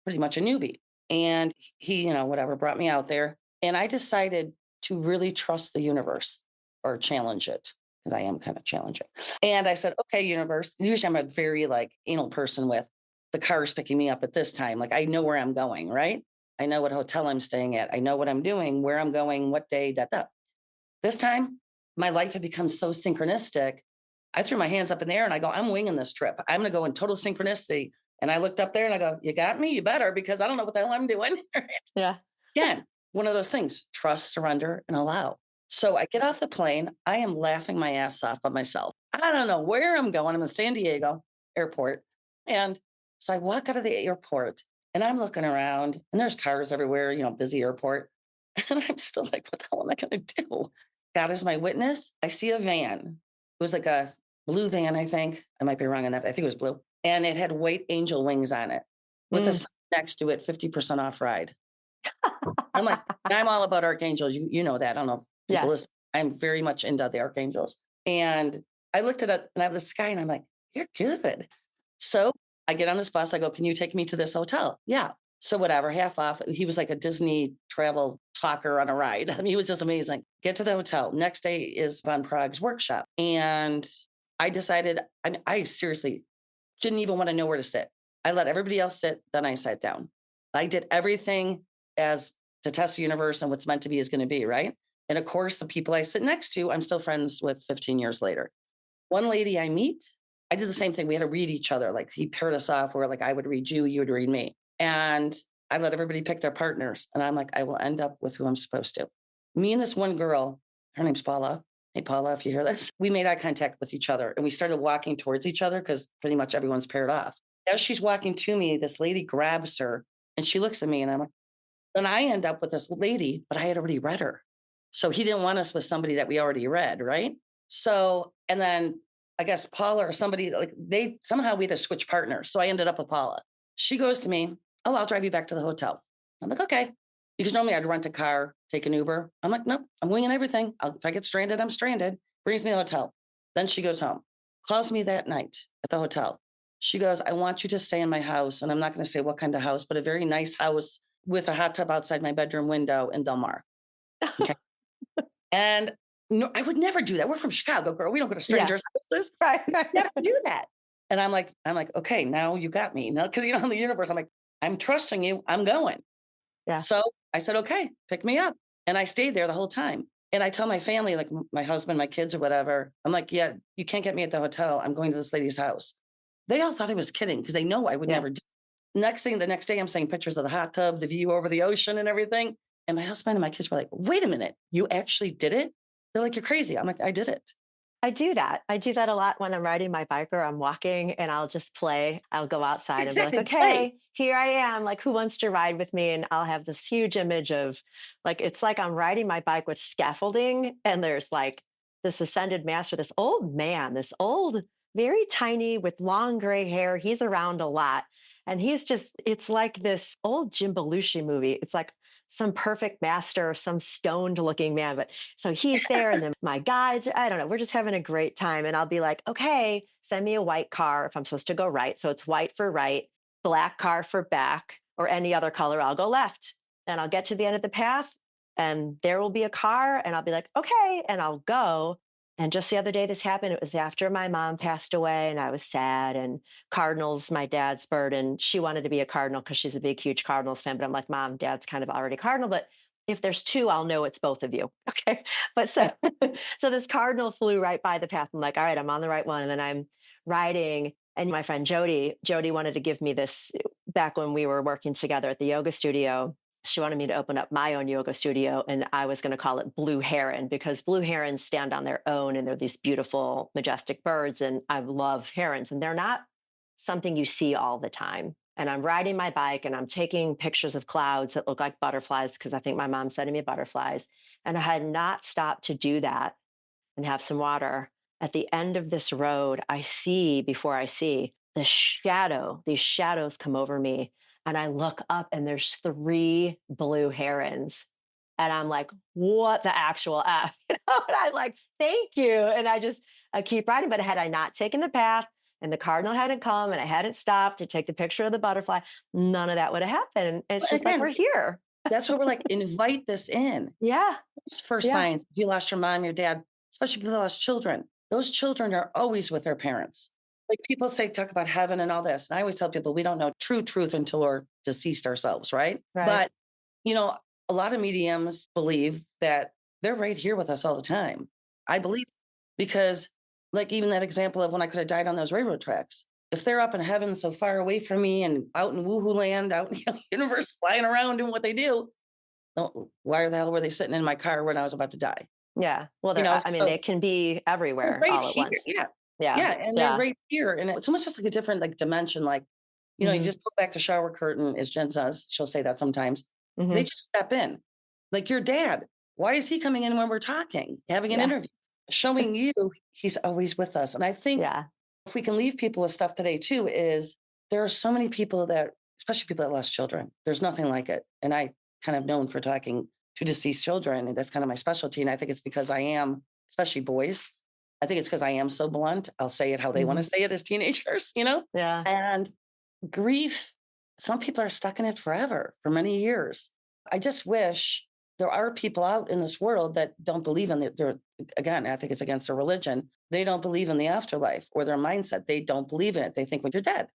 pretty much a newbie. And he, whatever, brought me out there. And I decided to really trust the universe or challenge it because I am kind of challenging. And I said, okay, universe. Usually I'm a very like anal person with the cars picking me up at this time. Like I know where I'm going, right? I know what hotel I'm staying at. I know what I'm doing, where I'm going, what day, that. This time, my life had become so synchronistic. I threw my hands up in the air and I go, I'm winging this trip. I'm going to go in total synchronicity. And I looked up there and I go, you got me? You better, because I don't know what the hell I'm doing. Yeah. Again, one of those things, trust, surrender, and allow. So I get off the plane. I am laughing my ass off by myself. I don't know where I'm going. I'm in San Diego airport. And so I walk out of the airport and I'm looking around and there's cars everywhere, busy airport. And I'm still like, what the hell am I going to do? God is my witness. I see a van. It was like a blue van, I think. I might be wrong on that. I think it was blue. And it had white angel wings on it with a Mm. sign next to it, 50% off ride. I'm like, and I'm all about archangels. You know that. I don't know if people Yeah. listen. I'm very much into the archangels. And I looked at it and I have this guy and I'm like, you're good. So I get on this bus. I go, can you take me to this hotel? Yeah. So whatever, half off. He was like a Disney travel talker on a ride. I mean, he was just amazing. Get to the hotel. Next day is Von Prague's workshop. And I decided, I seriously didn't even want to know where to sit. I let everybody else sit. Then I sat down. I did everything as to test the universe and what's meant to be is going to be, right? And of course, the people I sit next to, I'm still friends with 15 years later. One lady I meet, I did the same thing. We had to read each other. Like he paired us off where like I would read you, you would read me. And I let everybody pick their partners. And I'm like, I will end up with who I'm supposed to. Me and this one girl, her name's Paula. Hey, Paula, if you hear this, we made eye contact with each other and we started walking towards each other because pretty much everyone's paired off. As she's walking to me, this lady grabs her and she looks at me and I'm like, and I end up with this lady, but I had already read her. So he didn't want us with somebody that we already read, right? So, and then I guess Paula or somebody, like they somehow we had to switch partners. So I ended up with Paula. She goes to me, oh, I'll drive you back to the hotel. I'm like, okay. Because normally I'd rent a car, take an Uber. I'm like, nope, I'm winging everything. If I get stranded, I'm stranded. Brings me to the hotel. Then she goes home, calls me that night at the hotel. She goes, I want you to stay in my house. And I'm not going to say what kind of house, but a very nice house with a hot tub outside my bedroom window in Del Mar. Okay. And no, I would never do that. We're from Chicago, girl. We don't go to Yeah. strangers' houses. Right. Never do that. And I'm like, okay, now you got me. Now, because in the universe, I'm like, I'm trusting you. I'm going. Yeah. So I said, okay, pick me up. And I stayed there the whole time. And I tell my family, like my husband, my kids, or whatever, I'm like, yeah, you can't get me at the hotel. I'm going to this lady's house. They all thought I was kidding because they know I would Yeah. never do. The next day, I'm seeing pictures of the hot tub, the view over the ocean and everything. And my husband and my kids were like, wait a minute, you actually did it? They're like, you're crazy. I'm like, I did it. I do that. I do that a lot when I'm riding my bike or I'm walking and I'll just play. I'll go outside and be like, Exactly. Play. okay, here I am. Like, who wants to ride with me? And I'll have this huge image of like, it's like I'm riding my bike with scaffolding and there's like this ascended master, this old man, this old, very tiny with long gray hair. He's around a lot. And he's just, it's like this old Jim Belushi movie. It's like some perfect master, some stoned looking man, but so he's there, and then my guides, I don't know, we're just having a great time. And I'll be like, okay, send me a white car if I'm supposed to go right. So it's white for right, black car for back, or any other color, I'll go left. And I'll get to the end of the path, and there will be a car, and I'll be like, okay, and I'll go. And just the other day, this happened. It was after my mom passed away, and I was sad. And Cardinals, my dad's bird, and she wanted to be a Cardinal because she's a big, huge Cardinals fan. But I'm like, Mom, Dad's kind of already Cardinal, but if there's two, I'll know it's both of you. Okay. But so so this cardinal flew right by the path. I'm like, all right, I'm on the right one. And then I'm riding. And my friend Jody wanted to give me this back when we were working together at the yoga studio. She wanted me to open up my own yoga studio, and I was going to call it Blue Heron because blue herons stand on their own and they're these beautiful, majestic birds. And I love herons, and they're not something you see all the time. And I'm riding my bike and I'm taking pictures of clouds that look like butterflies because I think my mom sending me butterflies. And I had not stopped to do that and have some water. At the end of this road, I see before I see these shadows come over me. And I look up and there's three blue herons. And I'm like, what the actual F? And I'm like, thank you. And I keep riding. But had I not taken the path, and the cardinal hadn't come and I hadn't stopped to take the picture of the butterfly, none of that would have happened. And it's But just like, again, we're here. that's what we're like, invite this in. Yeah. It's for Yeah. science. If you lost your mom, your dad, especially people that lost children, those children are always with their parents. Like people say, talk about heaven and all this. And I always tell people we don't know true truth until we're deceased ourselves, right? Right. But, you know, a lot of mediums believe that they're right here with us all the time. I believe because, like, even that example of when I could have died on those railroad tracks. If they're up in heaven so far away from me and out in woohoo land, out in the universe, flying around doing what they do, why the hell were they sitting in my car when I was about to die? Yeah. Well, You know, I mean, so they can be they're everywhere right all at here. once. Yeah. Yeah. Yeah. And they're Yeah. right here. And it's almost just like a different like dimension. Like, you Hmm. just pull back the shower curtain, as Jen says, she'll say that sometimes. They Hmm. just step in. Like your dad. Why is he coming in when we're talking, having an Yeah. interview, showing you he's always with us? And I think Yeah. if we can leave people with stuff today too, is there are so many people that, especially people that lost children, there's nothing like it. And I kind of known for talking to deceased children, and that's kind of my specialty. And I think it's because I am, especially boys, I think it's because I am so blunt. I'll say it how they want Hmm. to say it as teenagers, Yeah. And grief, some people are stuck in it forever for many years. I just wish there are people out in this world that don't believe in their again, I think it's against their religion. They don't believe in the afterlife or their mindset. They don't believe in it. They think when you're dead.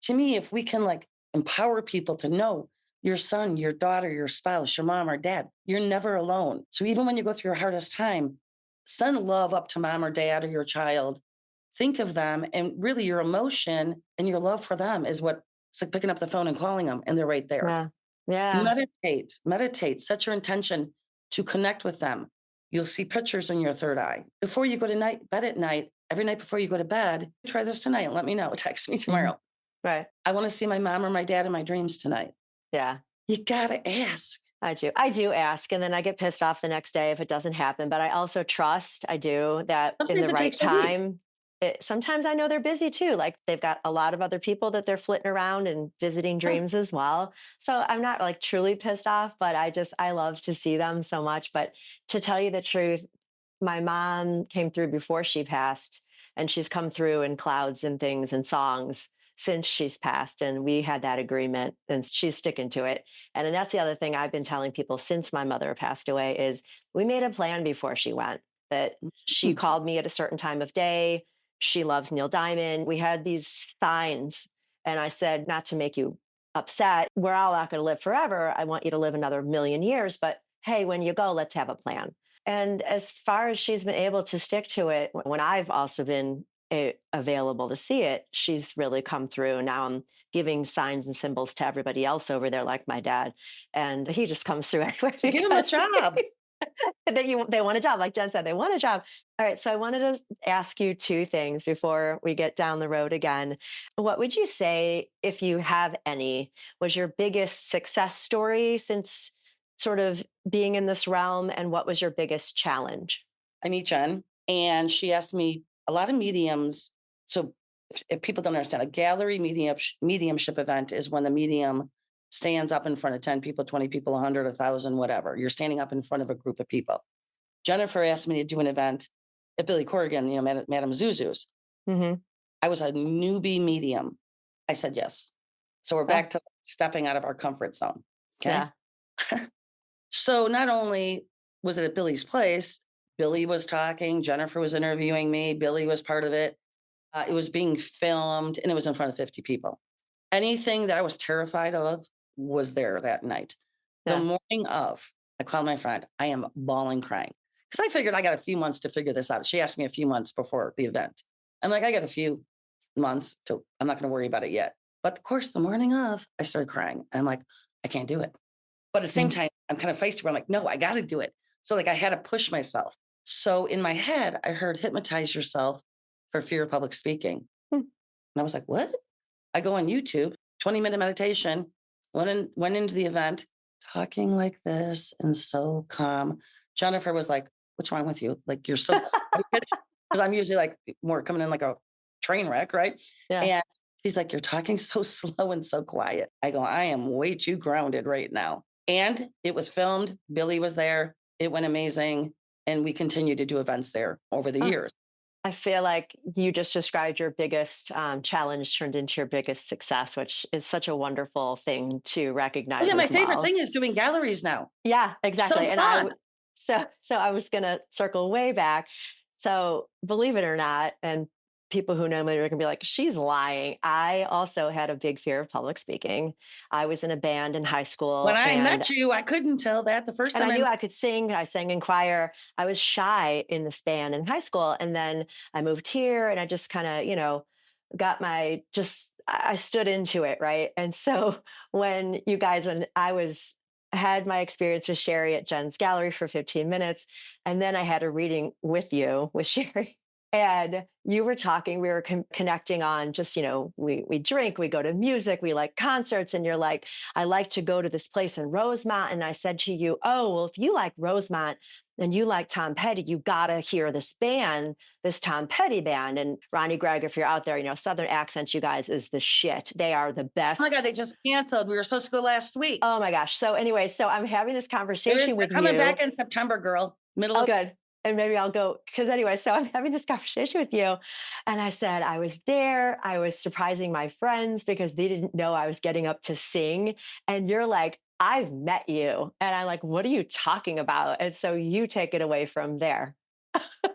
To me, if we can like empower people to know your son, your daughter, your spouse, your mom or dad, you're never alone. So even when you go through your hardest time, send love up to mom or dad or your child. Think of them, and really your emotion and your love for them is what it's like picking up the phone and calling them, and they're right there. Yeah. Yeah. Meditate, set your intention to connect with them. You'll see pictures in your third eye. Before you go to bed at night, every night before you go to bed, try this tonight and let me know. Text me Hmm. tomorrow. Right. I want to see my mom or my dad in my dreams tonight. Yeah. You got to ask. I do. I do ask, and then I get pissed off the next day if it doesn't happen. But I also trust, I do, that in Sometimes the it right takes a week. time. Sometimes I know they're busy too. Like they've got a lot of other people that they're flitting around and visiting Yeah. dreams as well. So I'm not like truly pissed off, but I love to see them so much. But to tell you the truth, my mom came through before she passed, and she's come through in clouds and things and songs since she's passed. And we had that agreement, and she's sticking to it. And then that's the other thing I've been telling people since my mother passed away is we made a plan before she went, that she Mhm. called me at a certain time of day. She loves Neil Diamond. We had these signs. And I said, not to make you upset, we're all not going to live forever. I want you to live another million years. But hey, when you go, let's have a plan. And as far as she's been able to stick to it, when I've also been available to see it, she's really come through. And now I'm giving signs and symbols to everybody else over there, like my dad. And he just comes through anyway Give them a because job. they want a job. Like Jen said, they want a job. All right. So I wanted to ask you two things before we get down the road again. What would you say, if you have any, was your biggest success story since sort of being in this realm? And what was your biggest challenge? I meet Jen, and she asked me a lot of mediums. So, if people don't understand, a gallery mediumship event is when the medium stands up in front of 10 people, 20 people, 100, 1,000, whatever. You're standing up in front of a group of people. Jenniffer asked me to do an event at Billy Corrigan, Madame Zuzu's. Hmm. I was a newbie medium. I said yes. So we're Oh, back to stepping out of our comfort zone. Okay. yeah. So not only was it at Billy's place, Billy was talking, Jenniffer was interviewing me, Billy was part of it. It was being filmed and it was in front of 50 people. Anything that I was terrified of was there that night. The Yeah. morning of, I called my friend. I am bawling, crying because I figured I got a few months to figure this out. She asked me a few months before the event. I'm like, I got a few months to, I'm not going to worry about it yet. But of course, the morning of, I started crying. And I'm like, I can't do it. But at the same Mm. time, I'm kind of feisty where I'm like, no, I got to do it. So like I had to push myself. So in my head, I heard hypnotize yourself for fear of public speaking. Mm. And I was like, what? I go on YouTube, 20-minute meditation, went into the event talking like this and so calm. Jenniffer was like, what's wrong with you? Like, you're so quiet. Because I'm usually like more coming in like a train wreck, right? Yeah. And she's like, you're talking so slow and so quiet. I go, I am way too grounded right now. And it was filmed. Billy was there. It went amazing. And we continue to do events there over the Oh, years. I feel like you just described your biggest challenge turned into your biggest success, which is such a wonderful thing to Oh recognize yeah, my as favorite well. thing is doing galleries now. Yeah, So exactly. And fun. so I was gonna circle way back. So believe it or not, and people who know me are gonna be like, she's lying. I also had a big fear of public speaking. I was in a band in high When school, I and met you, I couldn't tell that the first and I time I knew met. I could sing. I sang in choir. I was shy in this band in high school. And then I moved here and I just kind of, got my just, I stood into it. Right. And so when I was, had my experience with Sheri at Jen's gallery for 15 minutes, and then I had a reading with you with Sheri. And you were talking, we were connecting on just, we drink, we go to music, we like concerts, and you're like, I like to go to this place in Rosemont. And I said to you, oh, well, if you like Rosemont and you like Tom Petty, you got to hear this band, this Tom Petty band. And Ronnie Gregg, if you're out there, Southern accents, you guys, is the shit. They are the Oh my God, best. they just canceled. We were supposed to go last week. Oh my gosh. So, anyway, so I'm having this They're conversation with coming you. back in September, girl. Middle Oh, of good. And maybe I'll go. Because anyway, so I'm having this conversation with you. And I said, I was there. I was surprising my friends because they didn't know I was getting up to sing. And you're like, I've met you. And I'm like, what are you talking about? And so you take it away from there.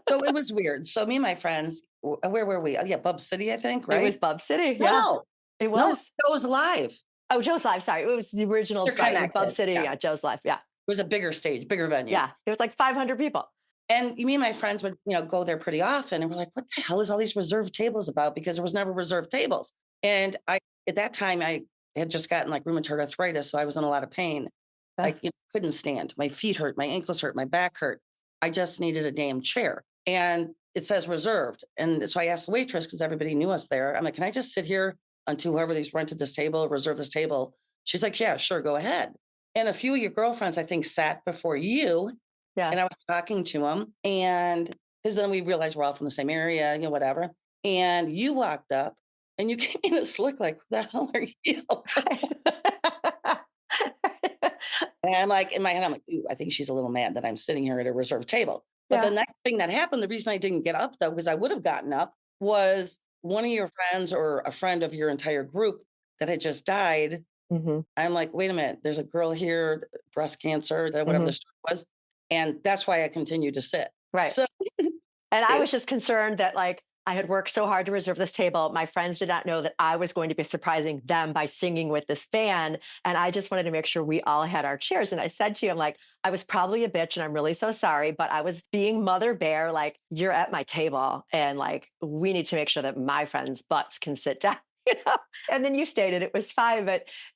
so it was weird. So me and my friends, where were we? Oh yeah, Bub City, I think, It was right? Bub City. Yeah, No, it no, was. it was live. Oh, Joe's Life. Sorry. It was the original, They're right? Bub connected. City. Yeah. Yeah, Joe's Life. Yeah. It was a bigger stage, bigger venue. Yeah. It was like 500 people. And me and my friends would, go there pretty often. And we're like, what the hell is all these reserved tables about? Because there was never reserved tables. And at that time, I had just gotten like rheumatoid arthritis. So I was in a lot of pain. Uh, I couldn't stand. My feet hurt, my ankles hurt, my back hurt. I just needed a damn chair. And it says reserved. And so I asked the waitress, because everybody knew us there. I'm like, can I just sit here until whoever these rented this table, reserve this table? She's like, yeah, sure, go ahead. And a few of your girlfriends, I think, sat before you. yeah. And I was talking to them, and because then we realized we're all from the same area, whatever. And you walked up and you gave me this look like, who the hell are you? And I'm like, in my head, I'm like, ooh, I think she's a little mad that I'm sitting here at a reserved table. But the Yeah. next thing that happened, the reason I didn't get up though, because I would have gotten up, was one of your friends or a friend of your entire group that had just died. Hmm. I'm like, wait a minute, there's a girl here, breast cancer, that whatever the Hmm. story was. And that's why I continued to sit. Right. So And I it, was just concerned that like I had worked so hard to reserve this table. My friends did not know that I was going to be surprising them by singing with this fan. And I just wanted to make sure we all had our chairs. And I said to you, I'm like, I was probably a bitch and I'm really so sorry, but I was being mother bear, like, you're at my table. And like, we need to make sure that my friends' butts can sit down. You know, and then you stated it was fine,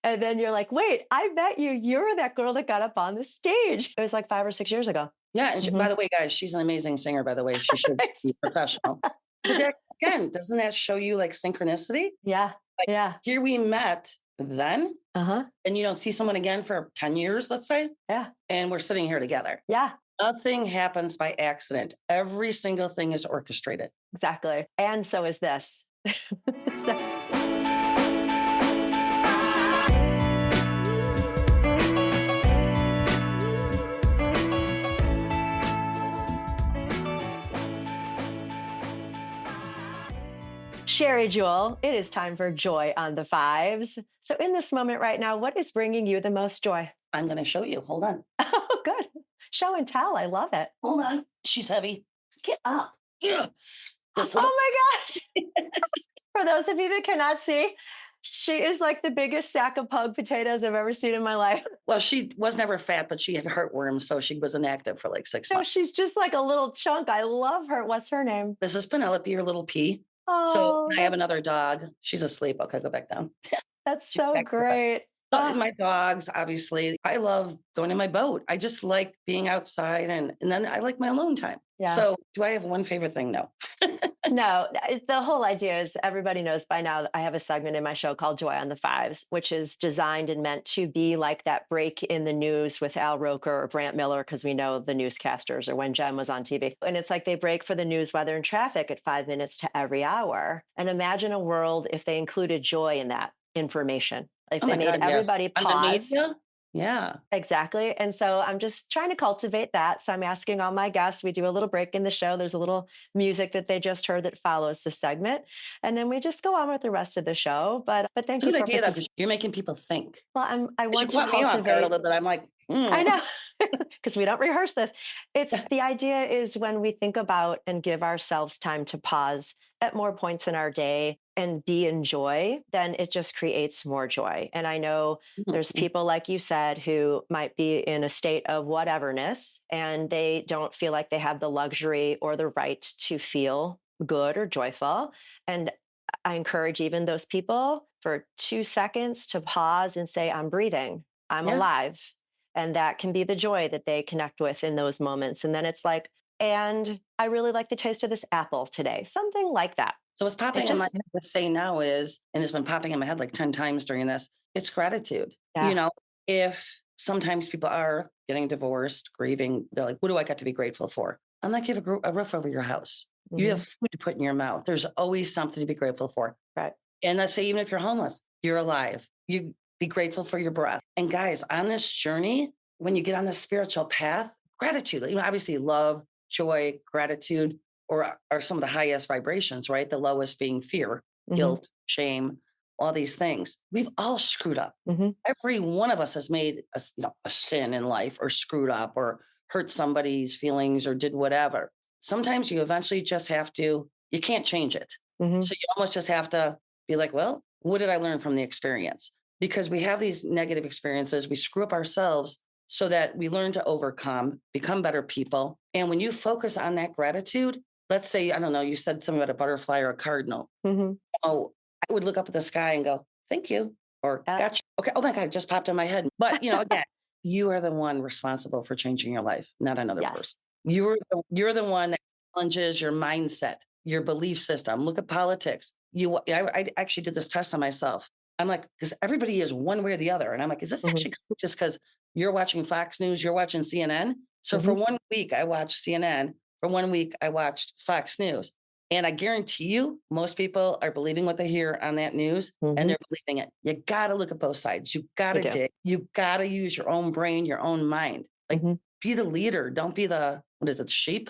and then you're like, wait, I met you. You're that girl that got up on the stage. It was like 5 or 6 years ago. yeah. And Hmm. by the way, guys, she's an amazing singer, by the way. She should be professional. But that, again, doesn't that show you like synchronicity? Yeah. Like Yeah. here we met then, Uh huh. and you don't see someone again for 10 years, let's say, Yeah. and we're sitting here together. Yeah. Nothing happens by accident. Every single thing is orchestrated. Exactly. And so is this. So, Sheri Jewel, it is time for Joy on the Fives. So, in this moment right now, what is bringing you the most joy? I'm going to show you. Hold on. Oh, good. Show and tell. I love it. Hold on. She's heavy. Get up. Yeah. This little, Oh my gosh. For those of you that cannot see, she is like the biggest sack of pug potatoes I've ever seen in my life. well, she was never fat, but she had heartworms, so she was inactive for like 6 No, months. she's just like a little chunk. I love her. What's her name? This is Penelope, your little pea. So Oh, I have another dog. She's asleep. Okay, go back down. that's She's so back to bed. great. Oh, My dogs, obviously. I love going in my boat. I just like being outside, and then I like my alone time. yeah. So do I have one favorite thing? No. No, the whole idea is everybody knows by now that I have a segment in my show called Joy on the Fives, which is designed and meant to be like that break in the news with Al Roker or Brant Miller, because we know the newscasters, or when Jen was on TV. And it's like they break for the news, weather, and traffic at 5 minutes to every hour. And imagine a world if they included joy in that information. If Oh they my made God, yes. everybody On the pause. media? Yeah. Exactly. And so I'm just trying to cultivate that. So I'm asking all my guests, we do a little break in the show. There's a little music that they just heard that follows the segment. And then we just go on with the rest of the show. But It's thank a you good for idea though, participating. because you're making people think. Well, I 'Cause you want to caught me off guard a cultivate. little bit. I'm like, I "Hmm." know, because we don't rehearse this. It's the idea is when we think about and give ourselves time to pause at more points in our day and be in joy, then it just creates more joy. And I know there's Mhm. people, like you said, who might be in a state of whateverness and they don't feel like they have the luxury or the right to feel good or joyful. And I encourage even those people for 2 seconds to pause and say, I'm breathing, I'm Yeah. alive. And that can be the joy that they connect with in those moments. And then it's like, and I really like the taste of this apple today, something like that. So what's It popping in my just, head to say now is, and it's been popping in my head like 10 times during this, it's gratitude. You yeah. know, if sometimes people are getting divorced, grieving, they're like, what do I got to be grateful for? I'm like, you have a roof over your house. You Hmm. have food to put in your mouth. There's always something to be grateful for. Right. And let's say, even if you're homeless, you're alive. You be grateful for your breath. And guys, on this journey, when you get on the spiritual path, gratitude, obviously love, joy, gratitude, or are some of the highest vibrations, right? The lowest being fear, Hmm. guilt, shame, all these things. We've all screwed up. Hmm. Every one of us has made a sin in life or screwed up or hurt somebody's feelings or did whatever. Sometimes you eventually just have to, you can't change it. Hmm. So you almost just have to be like, well, what did I learn from the experience? Because we have these negative experiences, we screw up ourselves so that we learn to overcome, become better people. And when you focus on that gratitude, let's say, I don't know, you said something about a butterfly or a cardinal. Hmm. Oh, I would look up at the sky and go, thank you, or Yeah. gotcha. Okay. Oh my God, it just popped in my head. But, again, you are the one responsible for changing your life, not another Yes. person. You're the one that challenges your mindset, your belief system. Look at politics. I actually did this test on myself. I'm like, because everybody is one way or the other. And I'm like, is this Hmm. actually just because you're watching Fox News, you're watching CNN? So for Hmm. 1 week, I watched CNN. For 1 week, I watched Fox News. And I guarantee you, most people are believing what they hear on that news and Hmm. they're believing it. You got to look at both sides. You got We to do. dig. You got to use your own brain, your own mind. Like, Hmm. be the leader. Don't be what is it, sheep?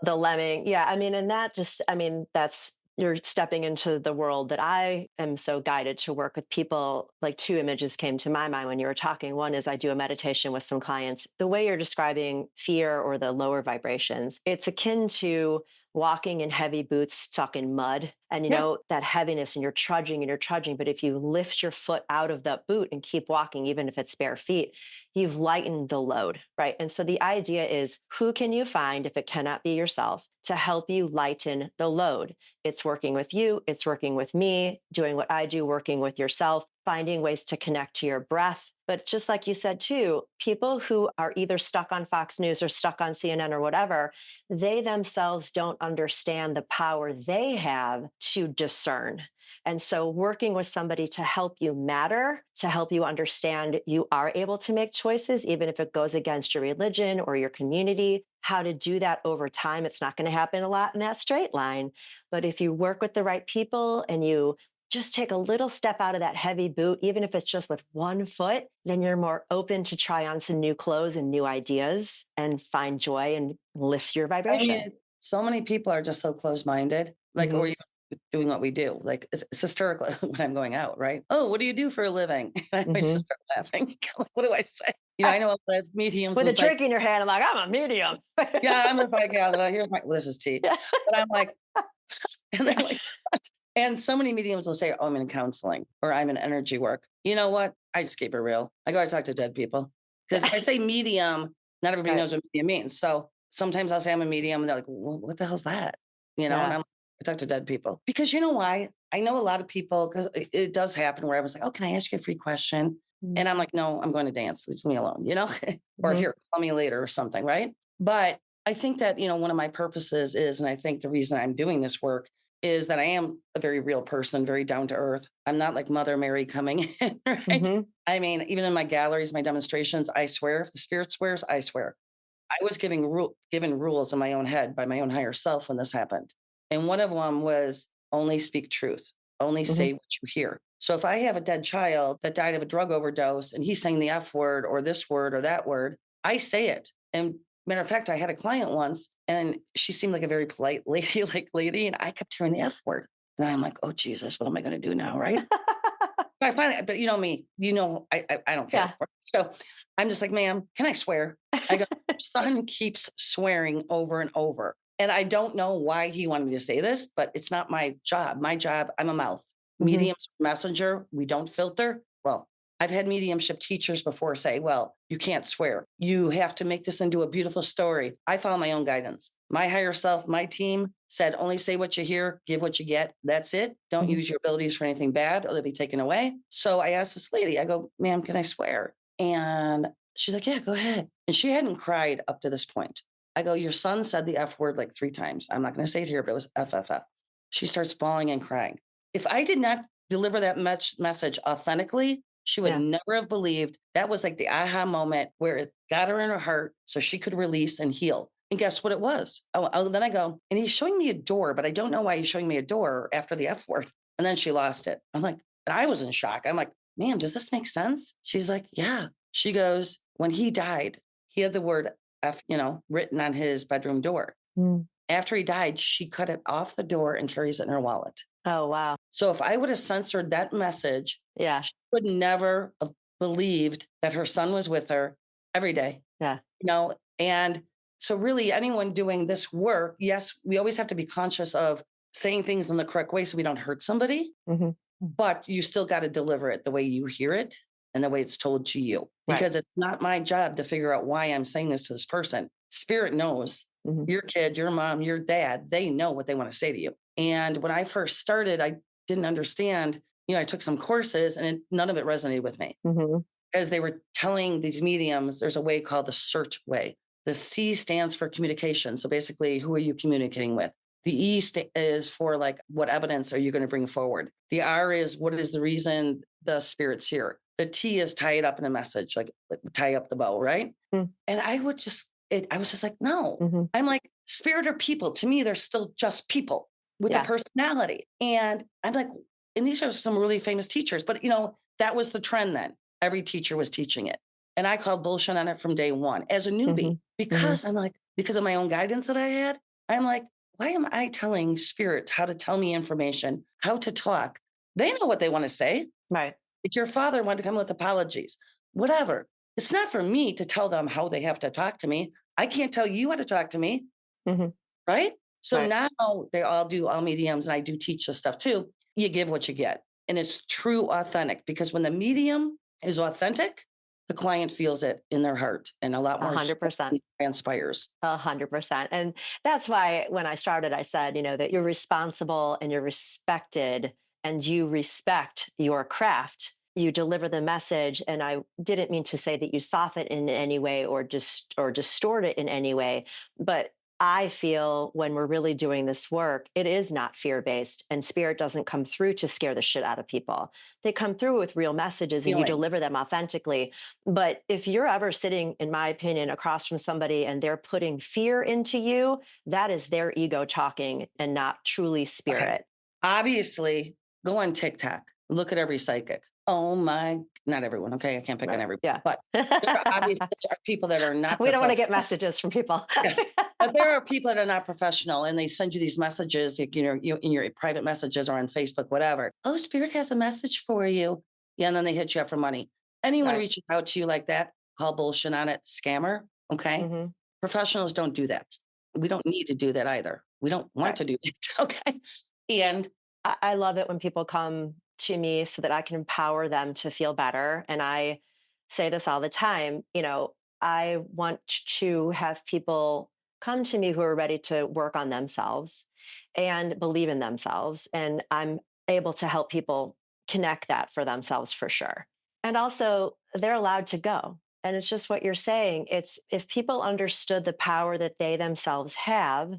The lemming. Yeah. I mean, and that just, I mean, that's, you're stepping into the world that I am so guided to work with people. Like two images came to my mind when you were talking. One is I do a meditation with some clients. The way you're describing fear or the lower vibrations, it's akin to walking in heavy boots stuck in mud. And you Yeah. know, that heaviness and you're trudging and you're trudging. But if you lift your foot out of that boot and keep walking, even if it's bare feet, you've lightened the load, right? And so the idea is who can you find, if it cannot be yourself, to help you lighten the load? It's working with you, it's working with me, doing what I do, working with yourself, finding ways to connect to your breath. But just like you said, too, people who are either stuck on Fox News or stuck on CNN or whatever, they themselves don't understand the power they have to discern. And so, working with somebody to help you matter, to help you understand you are able to make choices, even if it goes against your religion or your community, how to do that over time. It's not going to happen a lot in that straight line. But if you work with the right people and you just take a little step out of that heavy boot, even if it's just with one foot, then you're more open to try on some new clothes and new ideas and find joy and lift your I vibration. mean, so many people are just so close minded, like, or Hmm. even doing what we do. Like, it's hysterical when I'm going out, right? Oh, what do you do for a living? And I always Hmm. just start laughing. Like, what do I say? I know a lot of mediums With and a psych. drink in your hand, I'm like, I'm a medium. Yeah, I'm just like, yeah, well, here's this is tea. Yeah. But I'm like, and they're like, and so many mediums will say, oh, I'm in counseling or I'm in energy work. You know what? I just keep it real. I go, I talk to dead people. Because if I say medium, not everybody Right. knows what medium means. So sometimes I'll say I'm a medium and they're like, well, what the hell's that? And Yeah. I talk to dead people. Because you know why? I know a lot of people, because it does happen where I was like, oh, can I ask you a free question? And I'm like, no, I'm going to dance. Leave me alone, or Mm-hmm. here, call me later or something. Right. But I think that, one of my purposes is, and I think the reason I'm doing this work is that I am a very real person, very down to earth. I'm not like Mother Mary coming in, right? Hmm. I mean, even in my galleries, my demonstrations, I swear, if the spirit swears, I swear. I was given rules in my own head by my own higher self when this happened. And one of them was only speak truth, only Hmm. say what you hear. So if I have a dead child that died of a drug overdose and he's saying the F word or this word or that word, I say it. And matter of fact, I had a client once and she seemed like a very polite lady, and I kept hearing the F word. And I'm like, oh, Jesus, what am I going to do now? Right. I finally, but you know me, I don't Yeah. care. So I'm just like, ma'am, can I swear? I go, son keeps swearing over and over. And I don't know why he wanted me to say this, but it's not my job. My job, I'm a mouth. Mhm. Mediums, messenger, we don't filter. Well, I've had mediumship teachers before say, well, you can't swear. You have to make this into a beautiful story. I follow my own guidance. My higher self, my team said, only say what you hear, give what you get. That's it. Don't Mhm. use your abilities for anything bad or they'll be taken away. So I asked this lady, I go, ma'am, can I swear? And she's like, yeah, go ahead. And she hadn't cried up to this point. I go, your son said the F word like 3 times. I'm not going to say it here, but it was FFF. She starts bawling and crying. If I did not deliver that message authentically, she would Yeah. never have believed. That was like the aha moment where it got her in her heart so she could release and heal. And guess what it was? Then I go, and he's showing me a door, but I don't know why he's showing me a door after the F word. And then she lost it. I'm like, and I was in shock. I'm like, ma'am, does this make sense? She's like, yeah. She goes, when he died, he had the word F, written on his bedroom door. Mm. After he died, she cut it off the door and carries it in her wallet. Oh, wow. So if I would have censored that message, Yeah. she would never have believed that her son was with her every day, Yeah. and so really anyone doing this work, yes, we always have to be conscious of saying things in the correct way so we don't hurt somebody, Mhm. but you still got to deliver it the way you hear it and the way it's told to you, Right. because it's not my job to figure out why I'm saying this to this person. Spirit knows. Mhm. Your kid, your mom, your dad, they know what they want to say to you. And when I first started, I didn't understand. I took some courses and none of it resonated with me Mhm. because they were telling these mediums there's a way called the search way. The C stands for communication. So basically, who are you communicating with? The is for like, what evidence are you going to bring forward? The R is what is the reason the spirit's here? The T is tie it up in a message, like tie up the bow, right? Mm. And I was just like, no. Mhm. I'm like, spirit are people. To me, they're still just people with a Yeah. personality. And I'm like, and these are some really famous teachers, but that was the trend then. Every teacher was teaching it. And I called bullshit on it from day one as a newbie Mhm. Mhm. because I'm like, because of my own guidance that I had, I'm like, why am I telling spirits how to tell me information, how to talk? They know what they want to say. Right. Like your father wanted to come with apologies, whatever. It's not for me to tell them how they have to talk to me. I can't tell you how to talk to me, Mhm. right? So Right. now they all do all mediums, and I do teach this stuff too. You give what you get, and it's true, authentic. Because when the medium is authentic, the client feels it in their heart, and a lot more 100%. healing transpires. 100%. And that's why when I started, I said, that you're responsible and you're respected and you respect your craft. You deliver the message. And I didn't mean to say that you soften it in any way or distort it in any way. But I feel when we're really doing this work, it is not fear based and spirit doesn't come through to scare the shit out of people. They come through with real messages and you Healing. deliver them authentically. But if you're ever sitting, in my opinion, across from somebody and they're putting fear into you, that is their ego talking and not truly Okay. spirit. Obviously, go on TikTok. Look at every psychic. Oh my, not everyone. Okay, I can't pick on Right. everyone, Yeah. but there are obviously people that are not We don't want to professional. get messages from people. Yes. But there are people that are not professional and they send you these messages, like, in your private messages or on Facebook, whatever. Oh, Spirit has a message for you. Yeah. And then they hit you up for money. Anyone Right. reaching out to you like that, call bullshit on it, scammer. Okay. Hmm. Professionals don't do that. We don't need to do that either. We don't want Right. to do that. Okay. And I love it when people come to me so that I can empower them to feel better. And I say this all the time, I want to have people come to me who are ready to work on themselves and believe in themselves. And I'm able to help people connect that for themselves for sure. And also, they're allowed to go. And it's just what you're saying. It's if people understood the power that they themselves have,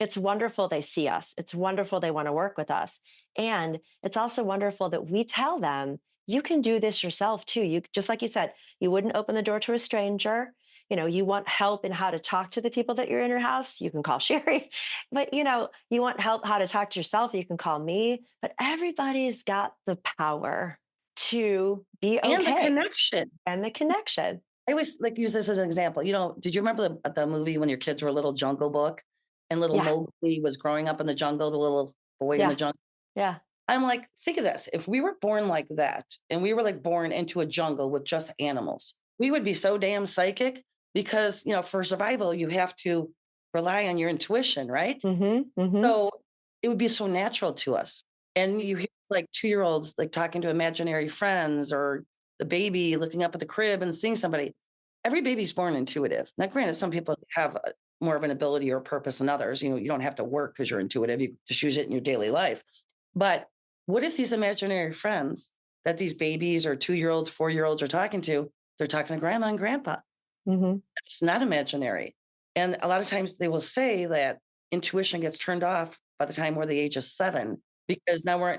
it's wonderful they see us. It's wonderful they want to work with us. And it's also wonderful that we tell them, you can do this yourself too. You just like you said, you wouldn't open the door to a stranger. You want help in how to talk to the people that you're in your house, you can call Sheri. But you want help how to talk to yourself, you can call me. But everybody's got the power to be And the okay, connection. and the connection. I always like use this as an example. Did you remember the movie when your kids were a little Jungle Book and little Yeah. Mowgli was growing up in the jungle, the little boy in the Yeah. jungle? Yeah. I'm like, think of this. If we were born like that and we were like born into a jungle with just animals, we would be so damn psychic because, for survival, you have to rely on your intuition, right? Mhm. Mhm. So it would be so natural to us. And you hear like 2-year olds like talking to imaginary friends or the baby looking up at the crib and seeing somebody. Every baby's born intuitive. Now, granted, some people have more of an ability or purpose than others. You don't have to work because you're intuitive. You just use it in your daily life. But what if these imaginary friends that these babies or 2-year olds, 4-year olds are talking to, they're talking to grandma and grandpa? Mhm. It's not imaginary. And a lot of times they will say that intuition gets turned off by the time we're the age of 7, because now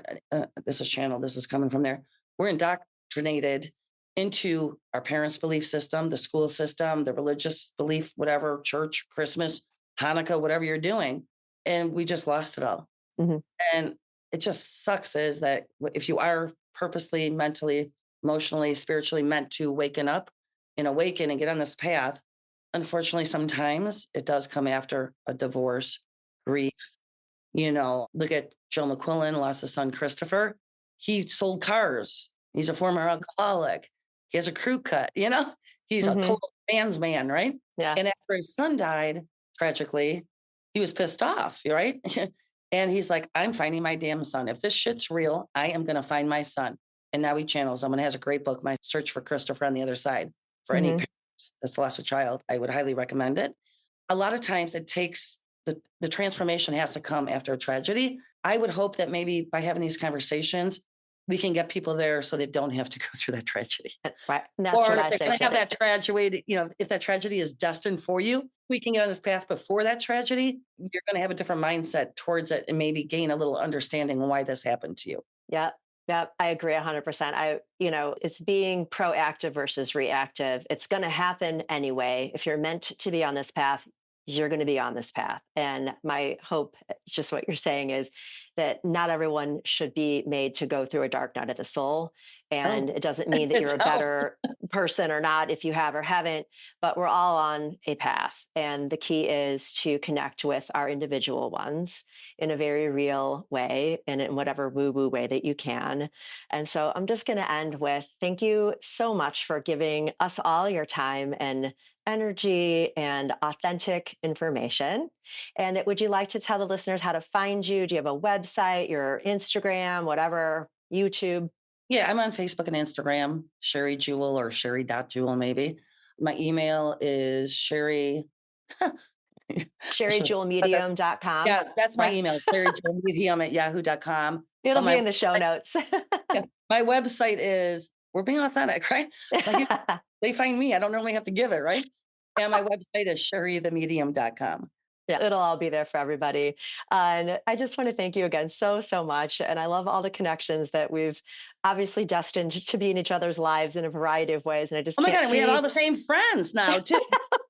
this is channeled, this is coming from there. We're indoctrinated into our parents' belief system, the school system, the religious belief, whatever, church, Christmas, Hanukkah, whatever you're doing. And we just lost it all. Mhm. And it just sucks is that if you are purposely, mentally, emotionally, spiritually meant to waken up and awaken and get on this path, unfortunately, sometimes it does come after a divorce, grief. Look at Joe McQuillan, lost his son, Christopher. He sold cars. He's a former alcoholic. He has a crew cut, he's a Mhm. total man's man, right? Yeah. And after his son died, tragically, he was pissed off, right? And he's like, I'm finding my damn son. If this shit's real, I am going to find my son. And now he channels them and has a great book, My Search for Christopher on the Other Side. For any Mhm. parents that's lost a child, I would highly recommend it. A lot of times it takes the transformation has to come after a tragedy. I would hope that maybe by having these conversations, we can get people there so they don't have to go through that tragedy. Right. And that's what Or if I they're say going to have too. that tragedy, if that tragedy is destined for you, we can get on this path before that tragedy. You're going to have a different mindset towards it and maybe gain a little understanding why this happened to you. Yeah. Yeah. I agree 100%. It's being proactive versus reactive. It's going to happen anyway. If you're meant to be on this path, you're going to be on this path. And my hope, it's just what you're saying, is that not everyone should be made to go through a dark night of the soul. So And it doesn't mean that you're a so better person or not if you have or haven't, but we're all on a path. And the key is to connect with our individual ones in a very real way and in whatever woo woo way that you can. And so I'm just going to end with thank you so much for giving us all your time and energy and authentic information. And would you like to tell the listeners how to find you? Do you have a website, your Instagram, whatever, YouTube? yeah, I'm on Facebook and Instagram, Sheri Jewel or Sheri.Jewel, maybe. My email is Sheri. I should, but SheriJewelMedium.com. that's my Right? email, SheriJewelMedium at yahoo.com. It'll But be my in the show website, notes. yeah, my website is, we're being authentic, right? Like they find me, I don't normally have to give it, right? And my website is SheriTheMedium.com. Yeah, it'll all be there for everybody. And I just want to thank you again so, so much. And I love all the connections that we've obviously destined to be in each other's lives in a variety of ways. And I just Oh my can't God, and we have all see. the same friends now, too.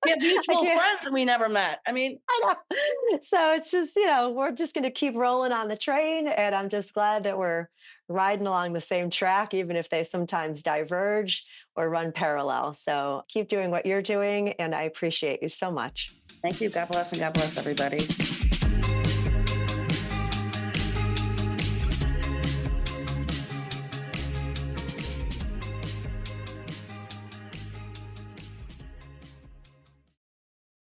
We have I mutual can't. friends that we never met. I mean, I know. So it's just, we're just going to keep rolling on the train. And I'm just glad that we're riding along the same track, even if they sometimes diverge or run parallel. So keep doing what you're doing. And I appreciate you so much. thank you. God bless and God bless everybody.